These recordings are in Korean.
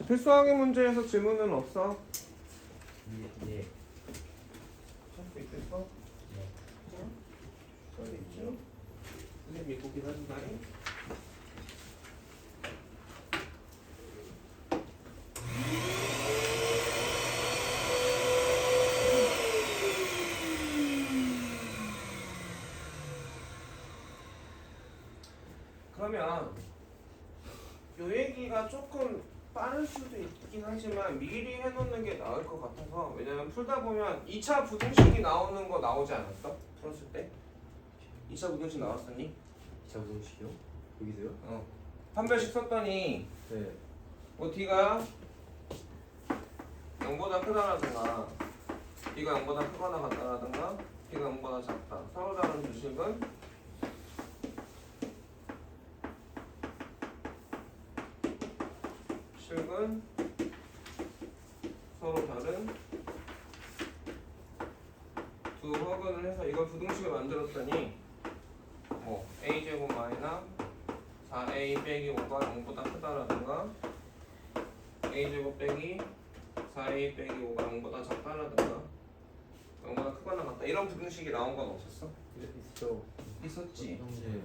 필수항의 문제에서 질문은 없어? 네. 할수 있겠어? 네. 써야 있죠? 선생님 믿고 기다린다니? 그러면 요 얘기가 조금 빠를 수도 있긴 하지만 미리 해놓는 게 나을 것 같아서. 왜냐면 풀다 보면 2차 부등식이 나오는 거 나오지 않았어? 풀었을 때? 2차 부등식 나왔었니? 자부동식이요? 여기서요? 판별식 썼더니 네. 뭐 D가 0보다 크다라든가 D가 0보다 크거나 같다라든가 D가 0보다 작다. 서로 다른 주식은 식은 서로 다른 두 허근을 해서 이걸 부등식을 만들었더니 뭐 a제곱 마이너스 4a 빼기 5가 0보다 크다라든가 a제곱 빼기 4a 빼기 5가 0보다 작다라든가 0보다 크거나 같다 이런 부등식이 나온 건 없었어? 있어. 있었지. 네.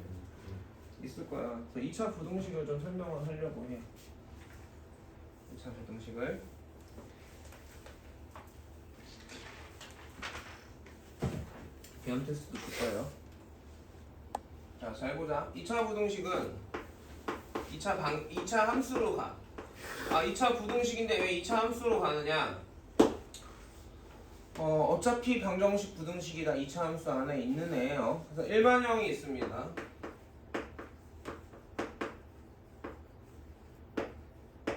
있을 거야. 그래서 2차 부등식을 좀 설명을 하려고 해. 2차 부등식을 비함 테스트도 줄 거예요. 자, 잘 보자. 2차 부등식은 2차 함수로 가. 2차 부등식인데 왜 2차 함수로 가느냐? 어차피 방정식 부등식이 다 2차 함수 안에 있는 애예요. 그래서 일반형이 있습니다.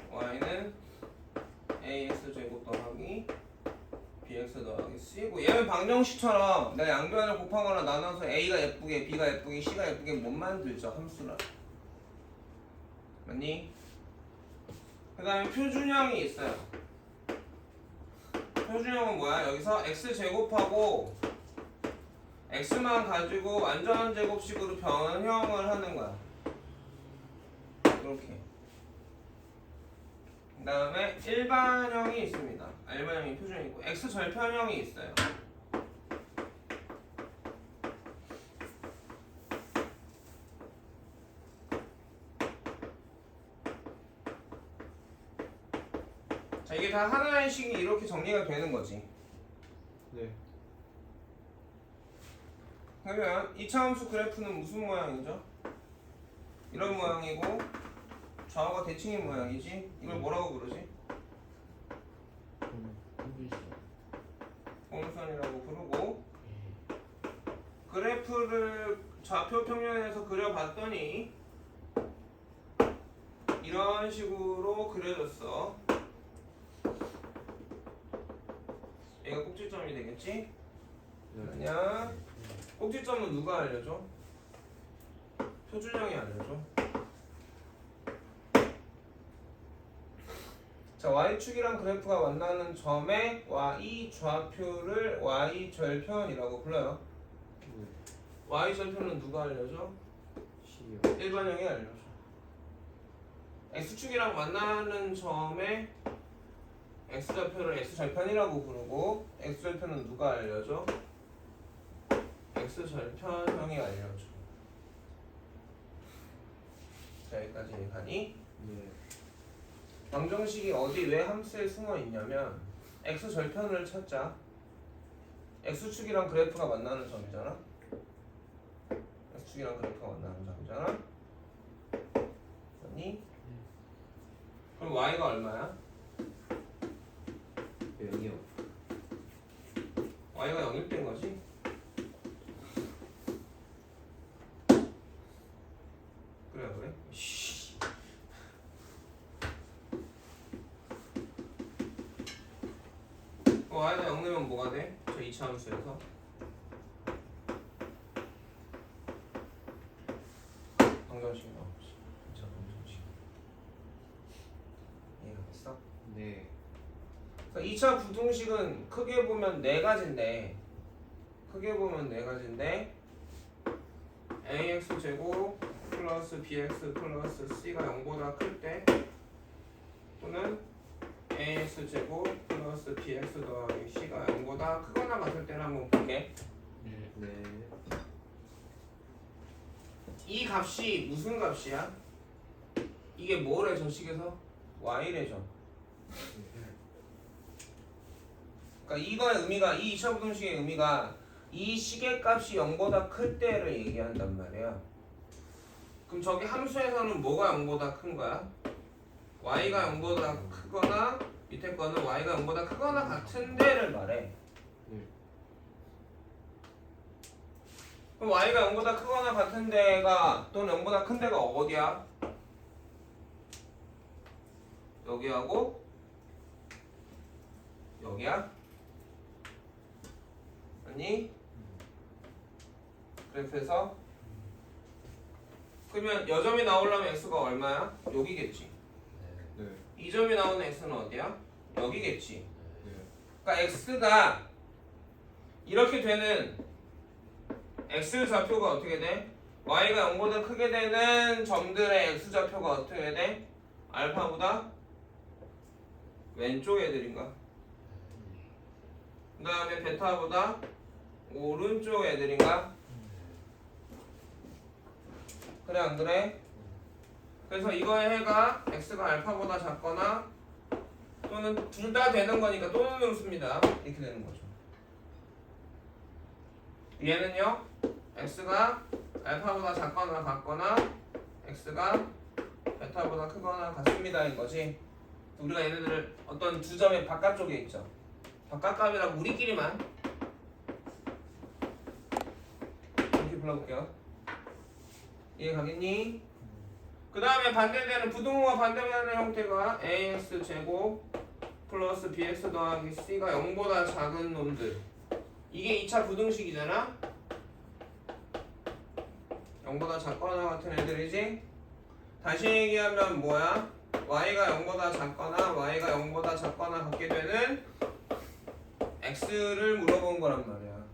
y는 ax 제곱 더하기 bx 더하기 c고, 얘는 방정식처럼 내가 양변을 곱하거나 나눠서 a가 예쁘게 b가 예쁘게 c가 예쁘게 못 만들죠. 함수라. 맞니? 그 다음에 표준형이 있어요. 표준형은 뭐야? 여기서 x 제곱하고 x만 가지고 완전한 제곱식으로 변형을 하는 거야. 이렇게. 그 다음에 일반형이 있습니다. 일반형이 표준형이고 x 절편형이 있어요. 자, 이게 다 하나의 식이 이렇게 정리가 되는 거지. 네. 그러면 2차 함수 그래프는 무슨 모양이죠? 이런 모양이고 좌우가 대칭인 모양이지. 이걸 뭐라고 부르지? 공선이라고 부르고, 그래프를 좌표 평면에서 그려봤더니 이런 식으로 그려졌어. 얘가 꼭지점이 되겠지? 아니야. 꼭지점은 누가 알려줘? 표준형이 알려줘. 자, y축이랑 그래프가 만나는 점의 y 좌표를 y 절편이라고 불러요. y 절편은 누가 알려줘? C요. 일반형이 알려줘. x축이랑 만나는 점의 x좌표를 x절편이라고 부르고, x절편은 누가 알려줘? x절편형이 알려줘. 자, 여기까지 가니? 네. 방정식이 어디 왜 함수에 숨어 있냐면 x절편을 찾자. x축이랑 그래프가 만나는 점이잖아. x축이랑 그래프가 만나는 점이잖아. 맞니? 그럼 y가 얼마야? 0이요. y가 0일 땐 거지? 그래? y가 0 넣으면 뭐가 돼? 저 2차 함수에서 방정식이 나오지. 2차 방정식. 이해가 됐어? 네. 2차 부등식은 크게 보면 네 가지인데 ax 제곱 플러스 bx 플러스 c가 0보다 클 때, 또는 ax 제곱 플러스 bx 더하기 c가 0보다 크거나 같을 때는 한번 볼게. 네. 이 값이 무슨 값이야? 이게 뭐래 저식에서? y래죠. 그러니까 이거의 의미가 이 2차 부등식의 의미가 이 식의 값이 0보다 클 때를 얘기한단 말이야. 그럼 저기 함수에서는 뭐가 0보다 큰 거야? y가 0보다 크거나 밑에 거는 y가 0보다 크거나 같은 데를 말해. 그럼 y가 0보다 크거나 같은 데가 또는 0보다 큰 데가 어디야? 여기하고 여기야? 아니? 그래프에서 그러면 여점이 나오려면 x가 얼마야? 여기겠지. 네. 2점이 나오는 x는 어디야? 여기겠지. 네. 그러니까 x가 이렇게 되는 x 좌표가 어떻게 돼? y가 0보다 크게 되는 점들의 x 좌표가 어떻게 돼? 알파보다 왼쪽 애들인가? 그 다음에 베타보다 오른쪽 애들인가? 그래 안 그래? 그래서 이거의 해가 x가 알파보다 작거나 또는 둘 다 되는 거니까 또는으로 씁니다. 이렇게 되는 거죠. 얘는요 x가 알파보다 작거나 같거나 x가 베타보다 크거나 같습니다인 거지. 우리가 얘네들을 어떤 두 점의 바깥쪽에 있죠. 바깥값이라고 우리끼리만 이렇게 불러볼게요. 이해 가겠니? 그 다음에 반대되는 부등호와 반대되는 형태가 ax 제곱 플러스 bx 더하기 c가 0보다 작은 놈들. 이게 2차 부등식이잖아? 0보다 작거나 같은 애들이지? 다시 얘기하면 뭐야? y가 0보다 작거나 y가 0보다 작거나 같게 되는 x를 물어본 거란 말이야.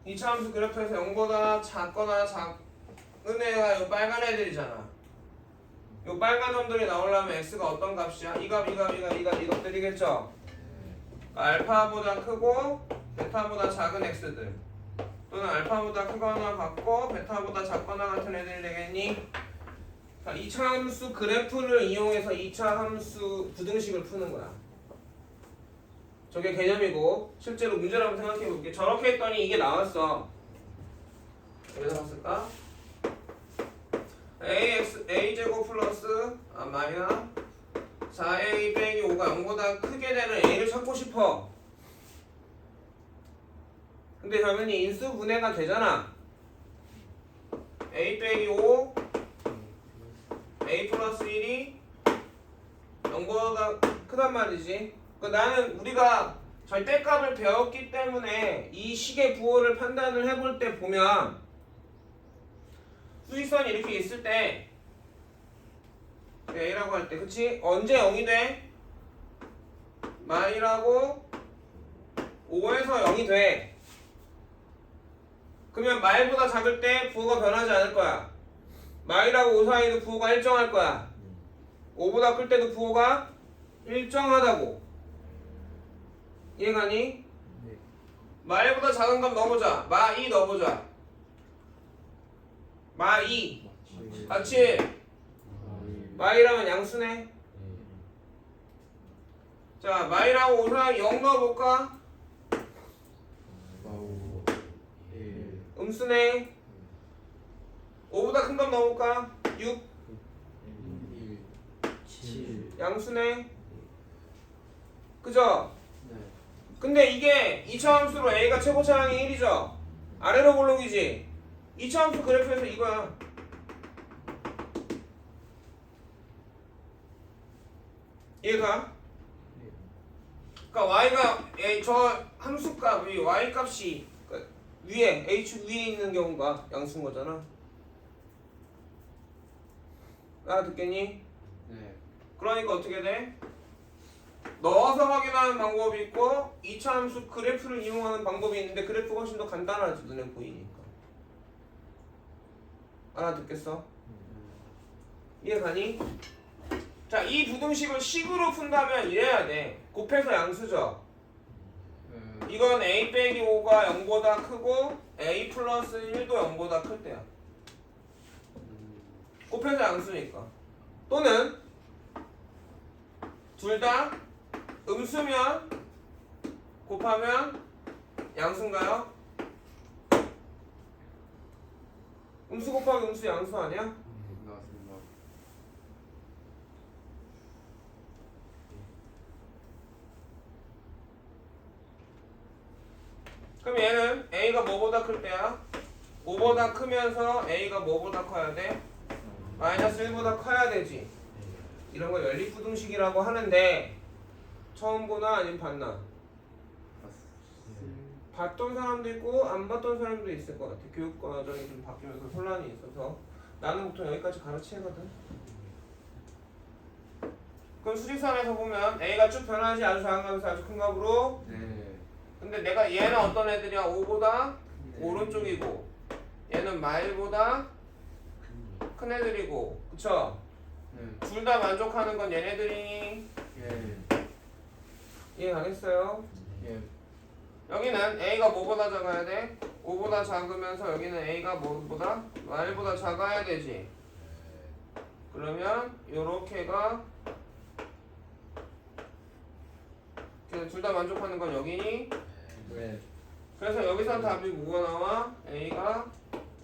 2차 함수 그래프에서 0보다 작거나 작은 애가 이 빨간 애들이잖아. 이 빨간 놈들이 나오려면 x가 어떤 값이야? 이 값, 이 값, 이 값, 이 값, 이것들이겠죠? 그러니까 알파보다 크고 베타보다 작은 x들 또는 알파보다 크거나 같고 베타보다 작거나 같은 애들이 되겠니? 자, 2차 함수 그래프를 이용해서 2차 함수 부등식을 푸는 거야. 저게 개념이고 실제로 문제를 한번 생각해 볼게. 저렇게 했더니 이게 나왔어. 여기다 봤을까? a제곱 플러스 마이너스 4a 빼기 5가 0보다 크게 되는 a를 찾고 싶어. 근데 당연히 인수 분해가 되잖아. a 빼기 5 a 플러스 1이 0보다 크단 말이지. 나는 우리가 절대값을 배웠기 때문에 이 식의 부호를 판단을 해볼 때 보면 수직선이 이렇게 있을 때 a라고 할 때 그치? 언제 0이 돼? 마이라고 5에서 0이 돼. 그러면 마일보다 작을 때 부호가 변하지 않을 거야. 마이라고 5 사이도 부호가 일정할 거야. 5보다 클 때도 부호가 일정하다고. 이해가니? 네. 마일보다 작은 값 넣어보자. 마2 넣어보자. 마2 같이 마이라면 양수네. 자 마이라고 5 사이 0 넣어볼까? 음수네. 5보다 큰 값 넣어볼까? 6 7. 양수네. 그죠? 네. 근데 이게 2차 함수로 a가 최고차량이 1이죠? 아래로 볼록이지? 2차 함수 그래프에서 이거야. 얘가 그러니까 y가 저 함수값 이 y 값이 그러니까 위에 h 위에 있는 경우가 양수인 거잖아. 알아듣겠니? 네. 그러니까 어떻게 돼? 넣어서 확인하는 방법이 있고 2차 함수 그래프를 이용하는 방법이 있는데 그래프가 훨씬 더 간단하지 눈에 보이니까. 알아듣겠어? 이해 가니? 자, 이 부등식을 식으로 푼다면 이래야 돼. 곱해서 양수죠. 이건 a 빼기 5가 0보다 크고 a 플러스 1도 0보다 클 때야. 곱해서 양수니까. 또는 둘 다 음수면 곱하면 양수인가요? 음수 곱하기 음수 양수 아니야? 나왔습니다. 그럼 얘는 a가 뭐보다 클 때야? 5보다 크면서 a가 뭐보다 커야 돼? 마이너스 1보다 커야 되지. 이런 걸 연립부등식이라고 하는데 처음 보나 아니면 봤나? 봤던 사람도 있고 안 봤던 사람도 있을 것 같아. 교육 과정이 좀 바뀌면서 혼란이 있어서 나는 보통 여기까지 가르치거든. 그럼 수직선에서 보면 a가 쭉 변하지 아주 작은 값에서 아주 큰 값으로. 네. 근데 내가 얘는 어떤 애들이야? 5보다 오른쪽이고 얘는 마일보다 큰 애들이고 그쵸? 네. 둘 다 만족하는 건 얘네들이니 예. 이해 가겠어요? 예. 여기는 a가 뭐보다 작아야 돼? 5보다 작으면서 여기는 a가 뭐보다? 마일보다 작아야 되지. 그러면 요렇게가 둘 다 만족하는 건 여기니? 네. 그래서 여기서 답이 뭐가 나와? a가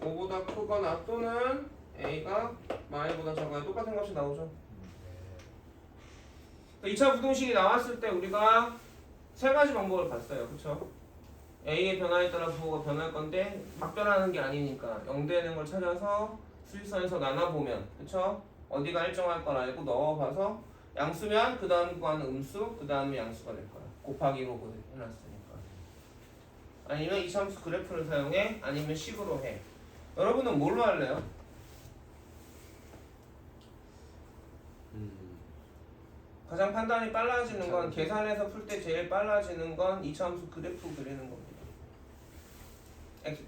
5보다 크거나 또는 a가 마일보다 작아야 똑같은 값이 나오죠. 2차 부등식이 나왔을 때 우리가 세 가지 방법을 봤어요. 그쵸? a의 변화에 따라 부호가 변할 건데 막 변하는 게 아니니까 0 되는 걸 찾아서 수직선에서 나눠보면 그쵸? 어디가 일정할 걸 알고 넣어봐서 양수면 그 다음 구간은 음수 그 다음에 양수가 될 거야. 곱하기로 해놨으니까. 아니면 이차함수 그래프를 사용해 아니면 식으로 해. 여러분은 뭘로 할래요? 가장 판단이 빨라지는 건 계산해서 풀 때 제일 빨라지는 건 이차함수 그래프 그리는 겁니다.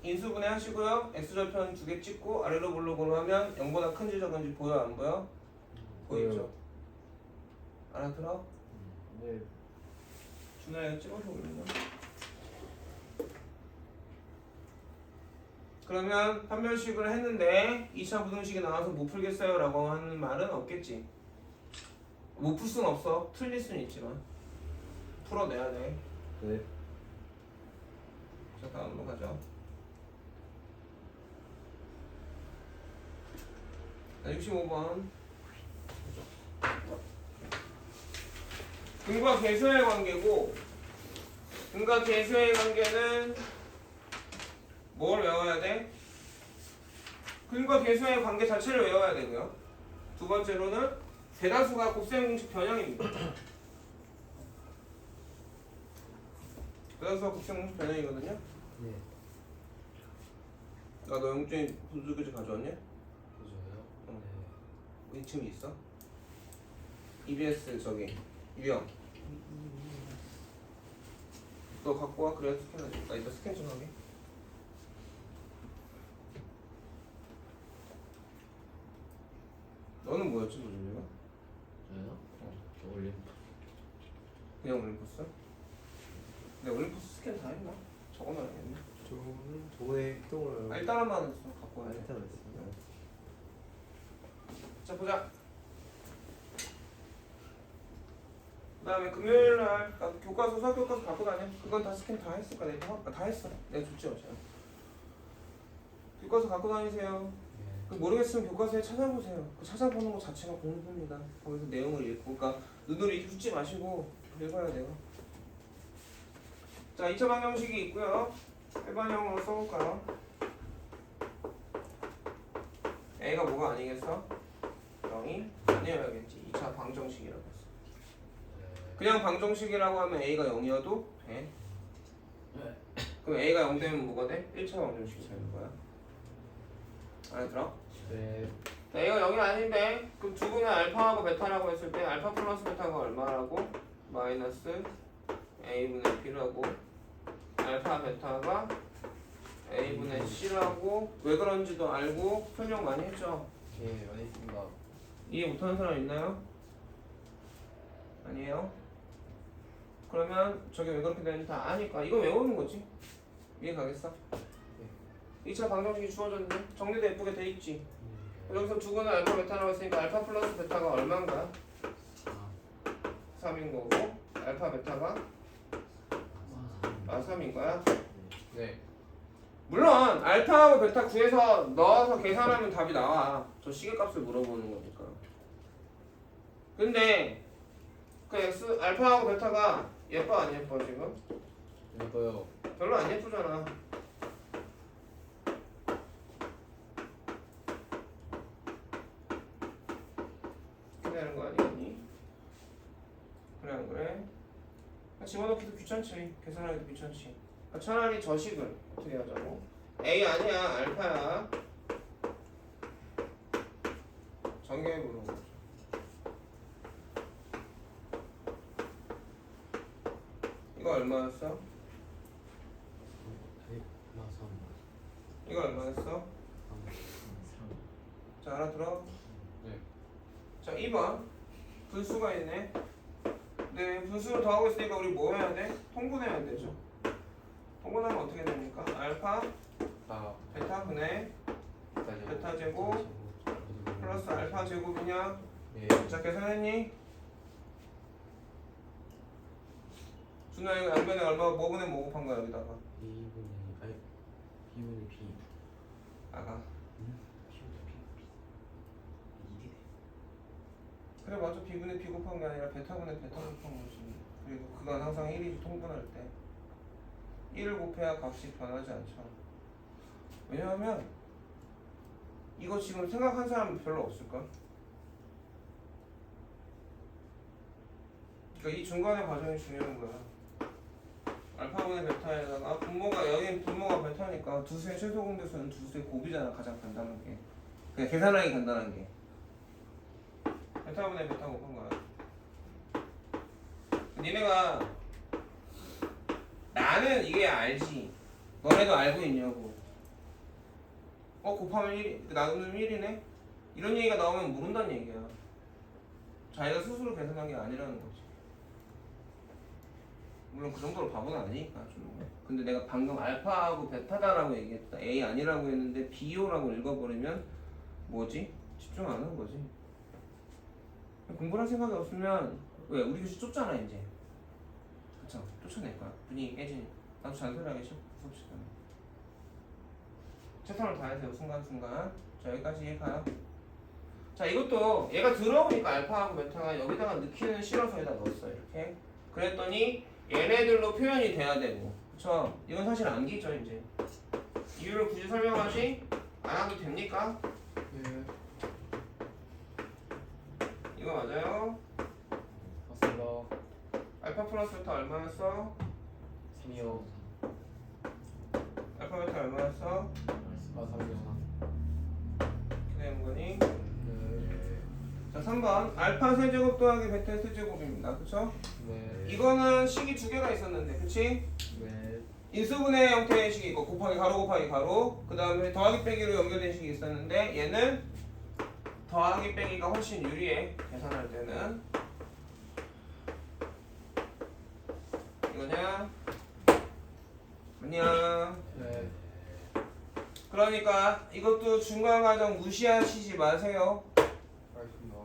인수분해 하시고요. x절편 2개 찍고 아래로 볼록으로 하면 0보다 큰지 적은지 보여 안 보여? 보이죠? 알아들어? 네. 준하야 찍어서 올리나? 그러면 판별식을 했는데 2차 부등식이 나와서 못 풀겠어요 라고 하는 말은 없겠지. 못 풀 수는 없어. 틀릴 수는 있지만 풀어내야 돼. 네. 자 다음으로 가죠. 65번 근과 계수의 관계고 근과 계수의 관계는 뭘 외워야 돼? 근과 계수의 관계 자체를 외워야 되고요. 두 번째로는 대다수가 곱셈 공식 변형입니다. 대다수가 곱셈 공식 변형이거든요. 네. 너 영준이 부두교지 가져왔냐? 그죠요? 우리 지금 있어? EBS 저기 유형 너 갖고 와. 그래야 스캔하지. 나 이따 스캔 좀 하게. 너는 뭐였지 도준이가? 저요? 저 올림. 그냥 올림포스? 내가 올림포스 스캔 다 했나? 적어놔야겠네. 저는 저번에 필동을 일단 한번 했어. 갖고 와야 돼. 일단 했어요. 자 보자. 그 다음에 금요일날 교과서 수학교과서 갖고 다녀. 그건 다 스캔 다 했을까? 내가 다 했어. 내가 줬지 어제. 교과서 갖고 다니세요. 그 모르겠으면 교과서에 찾아보세요. 그 찾아보는 것 자체가 공부입니다. 거기서 내용을 읽고, 그러니까 눈으로 읽지 마시고 읽어야 돼요. 자, 2차 방정식이 있고요. 일반형으로 써볼까요? A가 뭐가 아니겠어? 0이 아니어야겠지. 2차 방정식이라고 했어. 그냥 방정식이라고 하면 A가 0이어도 돼. 그럼 A가 0 되면 뭐가 돼? 1차 방정식이 되는 거야. 알아들어? 네. 자, A가 0이 아닌데 그럼 두 분의 알파하고 베타라고 했을 때 알파 플러스 베타가 얼마라고? 마이너스 A분의 B라고 알파 베타가 A분의 C라고 왜 그런지도 알고 설명 많이 했죠? 예, 알겠습니다. 이해 못하는 사람 있나요? 아니에요? 그러면 저게 왜 그렇게 되는지 다 아니까 이거 외우는 거지. 이해 가겠어? 2차 방정식이 주어졌는데 정리도 예쁘게 돼 있지. 여기서 두 군은 알파 베타라고 했으니까 알파 플러스 베타가 얼마인가? 3인 거고 알파 베타가 3인 거야. 네. 물론 알파하고 베타 구해서 넣어서 계산하면 답이 나와. 저 시계값을 물어보는 거니까. 근데 그 x 알파하고 베타가 예뻐 안 예뻐 지금? 예뻐요. 별로 안 예쁘잖아. 이렇게 되는 거 아니겠니? 그래 안 그래? 집어넣기도 귀찮지. 계산하기도 귀찮지. 그러니까 차라리 저 식을 어떻게 하자고? A 아니야 알파야. 전개해 보는 거죠. 이거 얼마였어? 이거 얼마였어? 자 알아들어? 네. 자 2번 분수가 있네. 네 분수를 더하고 있으니까 우리 뭐 해야 돼? 통분해야 되죠. 통분하면 어떻게 됩니까? 알파 베타 분의 베타 제곱 플러스 알파 제곱이냐? 네. 자 계산했니? 준아 이거 양변에 얼마 뭐 분의 뭐 곱한 거야 여기다가? 2분의 아니 B분의 B. 아가 B분의 B. 일이네. 그래 맞아 B분의 B 곱한 게 아니라 베타분의 베타 곱한 거지. 그리고 그건 항상 1이지 통분할 때 1을 곱해야 값이 변하지 않죠. 왜냐하면 이거 지금 생각한 사람 별로 없을걸? 그러니까 이 중간의 과정이 중요한 거야. 알파분의 베타에다가 분모가 여긴 분모가 베타니까 두수의 최소 공배수는 두수의 곱이잖아. 가장 간단한 게 그냥 계산하기 간단한 게 베타분의 베타 곱한 거야. 니네가 나는 이게 알지 너네도 알고 있냐고. 곱하면 1 나누면 1이네 이런 얘기가 나오면 모른다는 얘기야. 자기가 스스로 계산한 게 아니라는 거지. 물론 그 정도로 바보는 아니니까 좀. 근데 내가 방금 알파하고 베타다라고 얘기했다. A 아니라고 했는데 B요라고 읽어버리면 뭐지? 집중 안 하는 거지. 공부할 생각이 없으면 왜? 우리 교실 좁잖아 이제. 그쵸? 쫓아낼 거야. 분위기 깨지니까. 나도 잔소리하기 싫어. 수업 시간에. 최선을 다해서 순간순간. 자 여기까지 이해가요? 자 이것도 얘가 들어오니까 알파하고 베타가 여기다가 넣기는 싫어서 여기다 넣었어요. 이렇게. 그랬더니 얘네들로 표현이 돼야 되고. 그쵸? 이건 사실 암기죠 이제. 이유를 굳이 설명하지 안 하도 됩니까? 네. 이거 맞아요? 맞습니다. 알파 플러스 베타 얼마였어? 3이요. 알파 베타 얼마였어? 3이요. 이렇게 되는 거니? 네. 자 3번 알파 세제곱 더하기 베타 세제곱입니다. 그쵸? 네. 이거는 식이 두 개가 있었는데 그치? 네. 인수분해 형태의 식이 있고 곱하기 가로 그 다음에 더하기 빼기로 연결된 식이 있었는데 얘는 더하기 빼기가 훨씬 유리해. 계산할 때는 이거냐? 아니야. 네. 그러니까 이것도 중간 과정 무시하시지 마세요. 알겠습니다.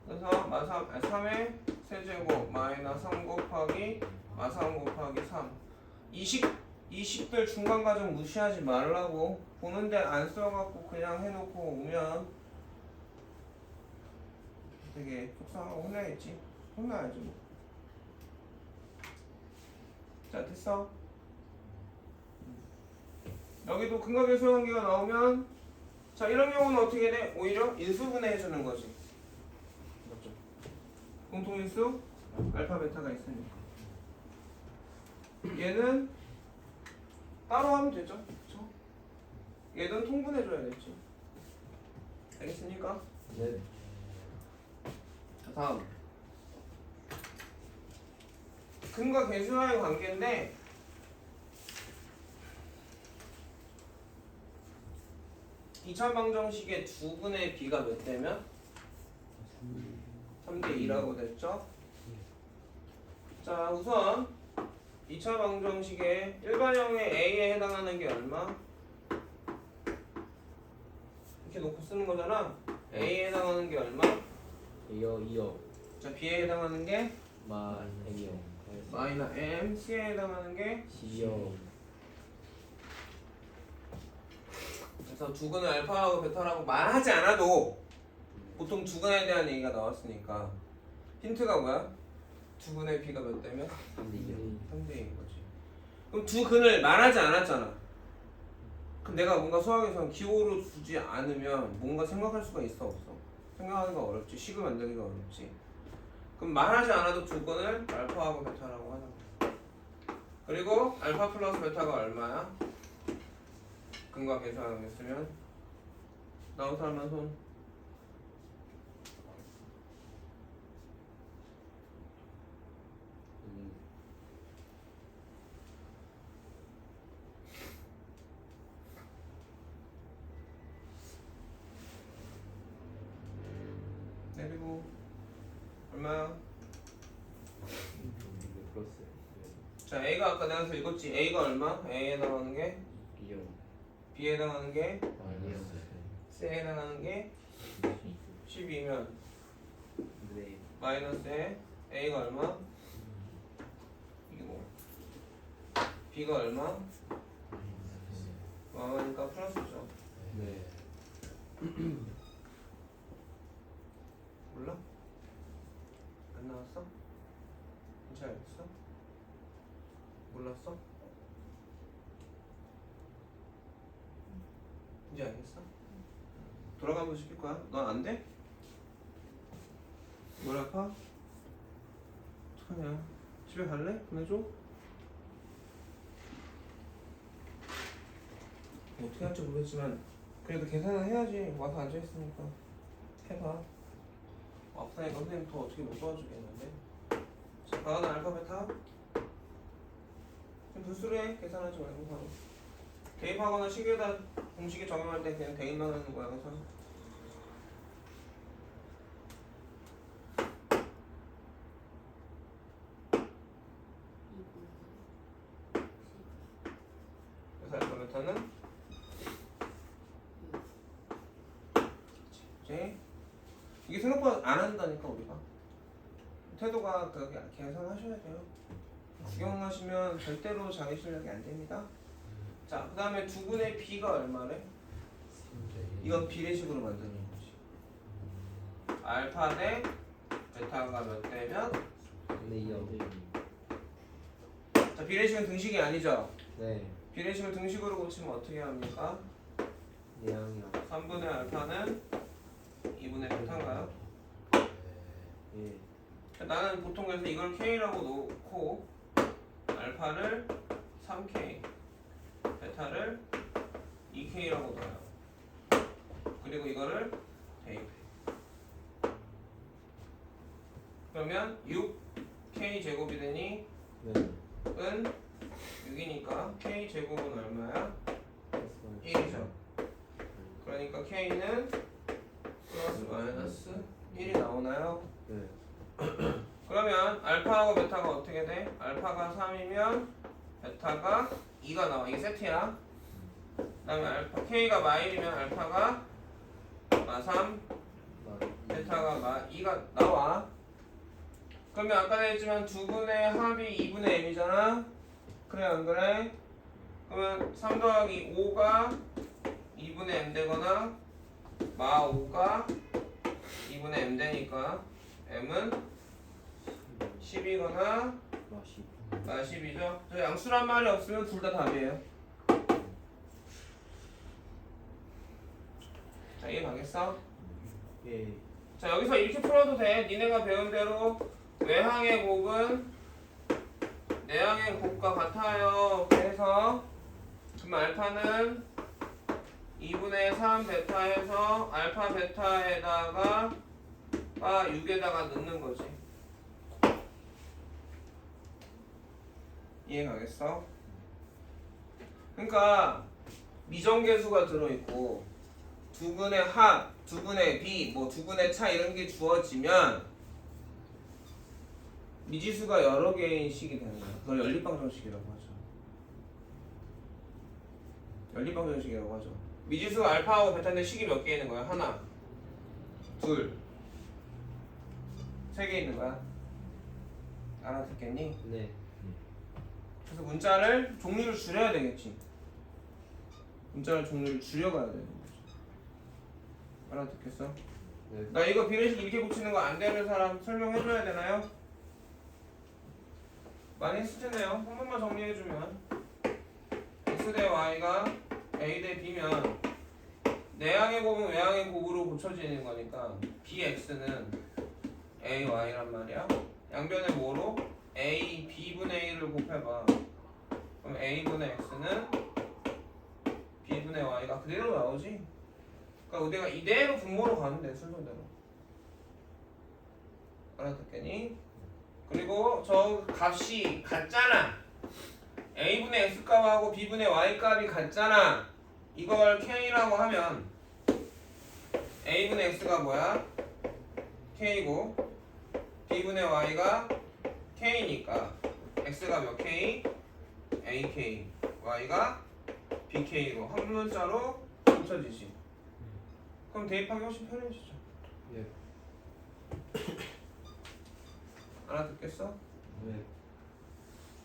그래서 3의 세제곱 마이너스 3 곱하기 마3 곱하기 3 이 식들 중간 과정 무시하지 말라고. 보는데 안 써갖고 그냥 해놓고 오면 되게 속상하고 혼나겠지. 혼나야지 뭐. 자 됐어. 여기도 근각의 관계가 나오면 자 이런 경우는 어떻게 돼? 오히려 인수분해 해주는 거지. 맞죠? 공통인수 알파 베타가 있으니까 얘는 따로 하면 되죠. 그쵸? 얘는 통분해줘야겠지. 알겠습니까? 네. 자 다음 근과 계수와의 관계인데 2차 방정식의 2분의 b가 몇 대면? 3대2라고 됐죠? 자, 우선 2차 방정식의 일반형의 A에 해당하는 게 얼마? 이렇게 놓고 쓰는 거잖아. A에 해당하는 게 얼마? 이어 자, B에 해당하는 게 M이요 마이너 M, C에 해당하는 게 C요 그래서 두근을 알파하고 베타라고 말하지 않아도 보통 두근에 대한 얘기가 나왔으니까 힌트가 뭐야? 두근의 B가 몇 대면? 3대2인 거지. 그럼 두근을 말하지 않았잖아. 그럼 내가 뭔가 수학에서 기호로 주지 않으면 뭔가 생각할 수가 있어 없어? 생각하기가 어렵지. 식을 만들기가 어렵지. 그럼 말하지 않아도 두근을 알파하고 베타라고 하는 거야. 그리고 알파 플러스 베타가 얼마야? 근과 계산했으면 나온 사람만 손. 내리고 얼마야? 플러스 자, A가 아까 내가 읽었지. A가 얼마? A에 해당하는 게 이요 B에 해당하는 게 마이너스 C에 해당하는 게 12면 네 마이너스에 A가 얼마? 이게 뭐? B가 얼마? 그러니까 플러스죠. 네 몰라? 안 나왔어? 이제 알겠어? 몰랐어? 이제 알겠어? 돌아가면서 시킬 거야? 넌 안 돼? 뭘 아파? 어떡하냐? 집에 갈래? 보내줘? 뭐 어떻게 할지 모르겠지만 그래도 계산은 해야지. 와서 앉아있으니까 해봐. 아프다니까 선생님 더 어떻게 못 도와주겠는데. 자, 가은아 알파 베타 지금 불수래. 계산하지 말고 바로 대입하거나 식에다 공식에 적용할 때 그냥 대입만 하는 거야. 그래서 그래서 알파 베타는 이제 이게 생각보다 안 한다니까 우리가. 태도가 그 계산하셔야 돼요. 구경하시면 절대로 자기 실력이 안 됩니다. 자, 그 다음에 두분의 B가 얼마래? 이건 비례식으로 만드는 거지. 알파 대 베타가 몇 대면? 네요 자, 비례식은 등식이 아니죠? 네 비례식을 등식으로 고치면 어떻게 합니까? 내양이요 3분의 알파는 2분의 베타인가요? 예 나는 보통 그래서 이걸 K라고 놓고 알파를 3K, 베타를 2K라고 넣어요. 그리고 이거를 대입해. 그러면 6K 제곱이 되니 네 은 6이니까 K 제곱은 얼마야? 1이죠. 그러니까 K는 플러스 마이너스 1이 나오나요? 네 그러면 알파하고 베타가 어떻게 돼? 알파가 3이면 베타가 2가 나와. 이게 세트야. 그 다음에 알파 K가 마1이면 알파가 마3, 베타가 마2가 나와. 그러면 아까 했지만 두 분의 합이 2분의 m이잖아. 그래 안 그래? 그러면 3 더하기 5가 2분의 m 되거나 마 5가 2분의 m 되니까 m은 10이거나 맛이 마 10이죠. 저 양수란 말이 없으면 둘 다 답이에요. 자, 이해 가겠어? 예 자, 여기서 이렇게 풀어도 돼. 니네가 배운 대로 외항의 곱은 내항의 곱과 같아요. 그래서 그럼 알파는 2분의 3 베타에서 알파 베타에다가 6에다가 넣는 거지. 이해 가겠어? 그러니까 미정계수가 들어있고 두근의 합, 두근의 비, 뭐 두근의 차 이런 게 주어지면 미지수가 여러 개인 식이 되는 거야. 그걸 연립방정식이라고 하죠. 연립방정식이라고 하죠. 미지수가 알파하고 베타인데 식이 몇 개 있는 거야? 하나, 둘, 세 개 있는 거야. 알아듣겠니? 네. 그래서 문자를 종류를 줄여야 되겠지. 문자를 종류를 줄여가야 되는 거죠. 알아듣겠어? 네. 나 이거 비례식 이렇게 붙이는 거 안 되는 사람 설명해줘야 되나요? 많이 했을 텐데요. 한 번만 정리해주면 x 대 y가 a 대 b면 내항의 곱은 외항의 곱으로 고쳐지는 거니까 bx는 ay란 말이야. 양변에 뭐로? a b분의 1을 곱해봐. 그럼 a분의 x는 b분의 y가 그대로 나오지. 그러니까 우리가 이대로 분모로 가면 돼. 순서대로. 알아듣겠니? 그리고 저 값이 같잖아. a분의 x값하고 b분의 y값이 같잖아. 이걸 k라고 하면 a분의 x가 뭐야? k고 b분의 y가 k니까 x가 몇 k? ak y가 bk로 한 문자로 붙여지지. 그럼 대입하기 훨씬 편해지죠. 예. 알아듣겠어? 네.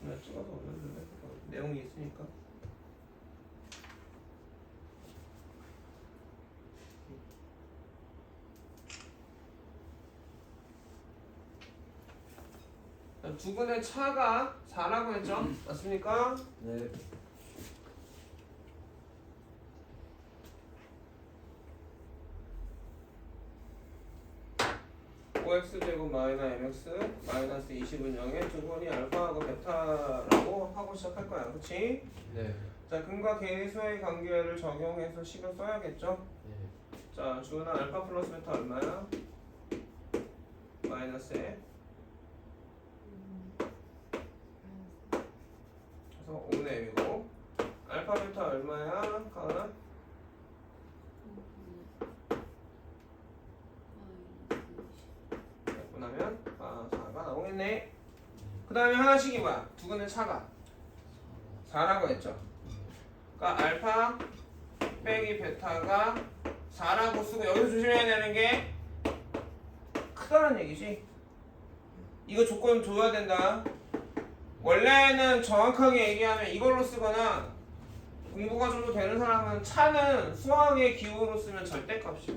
그냥 찍어서 올려줄래? 내용이 있으니까. 두근의 차가 4라고 했죠? 맞습니까? 네. (5x) 마이너스 mx 마이너스 20은 0에 두근이 알파하고 베타라고 하고 시작할 거야. 그치? 네. 자, 근과 계수의 관계를 적용해서 식을 써야겠죠? 네. 자, 주은아 알파 플러스 베타 얼마야? 마이너스에 그래서 5분의 m이고 알파 베타 얼마야? 가은아? 갖고 나면 4가 나오겠네. 그 다음에 하나씩이 뭐야? 두근의 차가 4라고 했죠. 그러니까 알파 빼기 베타가 4라고 쓰고 여기서 조심해야 되는 게 크다는 얘기지. 이거 조건 줘야 된다. 원래는 정확하게 얘기하면 이걸로 쓰거나 공부가 좀 더 되는 사람은 차는 수학의 기호로 쓰면 절대값이야.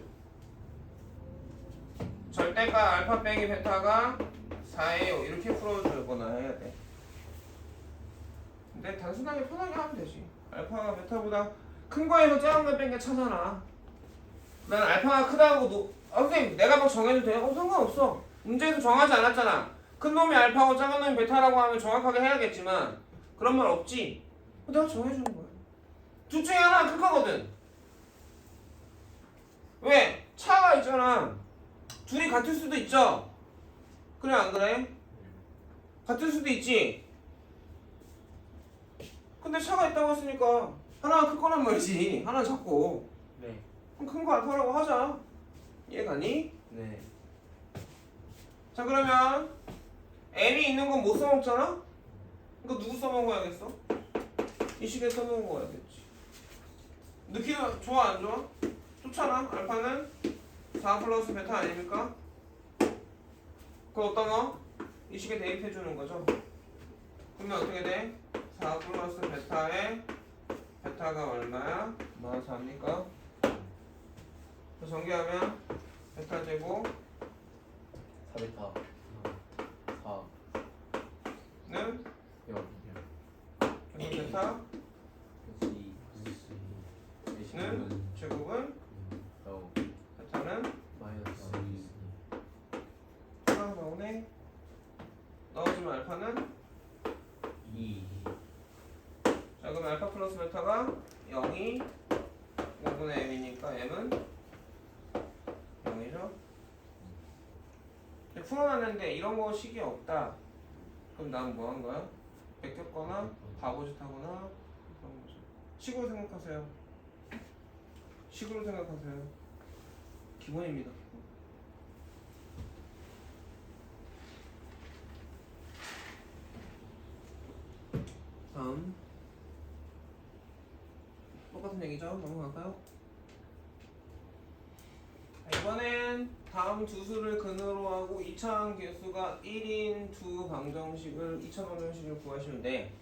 절대값 알파 빼기 베타가 4예요. 이렇게 풀어주거나 해야 돼. 근데 단순하게 편하게 하면 되지. 알파가 베타보다 큰 거에서 작은 거 뺀 게 차잖아. 난 알파가 크다고 선생님 내가 막 정해도 돼? 상관없어. 문제에서 정하지 않았잖아. 큰 놈이 알파고 작은 놈이 베타라고 하면 정확하게 해야겠지만 그런 말 없지. 내가 정해주는 거야. 둘 중에 하나는 클 거거든. 왜? 차가 있잖아. 둘이 같을 수도 있죠. 그래 안 그래? 같을 수도 있지. 근데 차가 있다고 했으니까 하나가 클 거란 말이지. 하나는 작고. 네. 그럼 큰 거 알파라고 하자. 이해가니? 네. 자 그러면 m이 있는 건 못 써먹잖아? 그러니까 누구 써먹어야겠어? 이 식에 써먹어야겠지. 느끼는 좋아 안 좋아? 좋잖아. 알파는 4 플러스 베타 아닙니까? 그거 어디다 넣어? 이 식에 대입해주는 거죠. 그러면 어떻게 돼? 4 플러스 베타에 베타가 얼마야? 마이너스 4입니까? 그래서 전개하면 베타 제곱 4베타 4 는 0 그래서 베타 그렇지 는 제곱은 0 베타는 마이너스 하나 나오네. 넣어주면 알파는 2 자 그럼 알파 플러스 베타가 0이 5분의 m이니까 m은 0이죠. 풀어놨는데 이런 거 식이 없다. 그럼 나는 뭐 한 거야? 베꼈거나 바보짓하거나 그런 거죠. 식으로 생각하세요. 식으로 생각하세요. 기본입니다. 기본. 똑같은 얘기죠. 넘어갈까요? 자, 이번엔 다음 두 수를 근으로 하고 2차 개수가 1인 두 방정식을 2차 방정식을 구하시면 돼.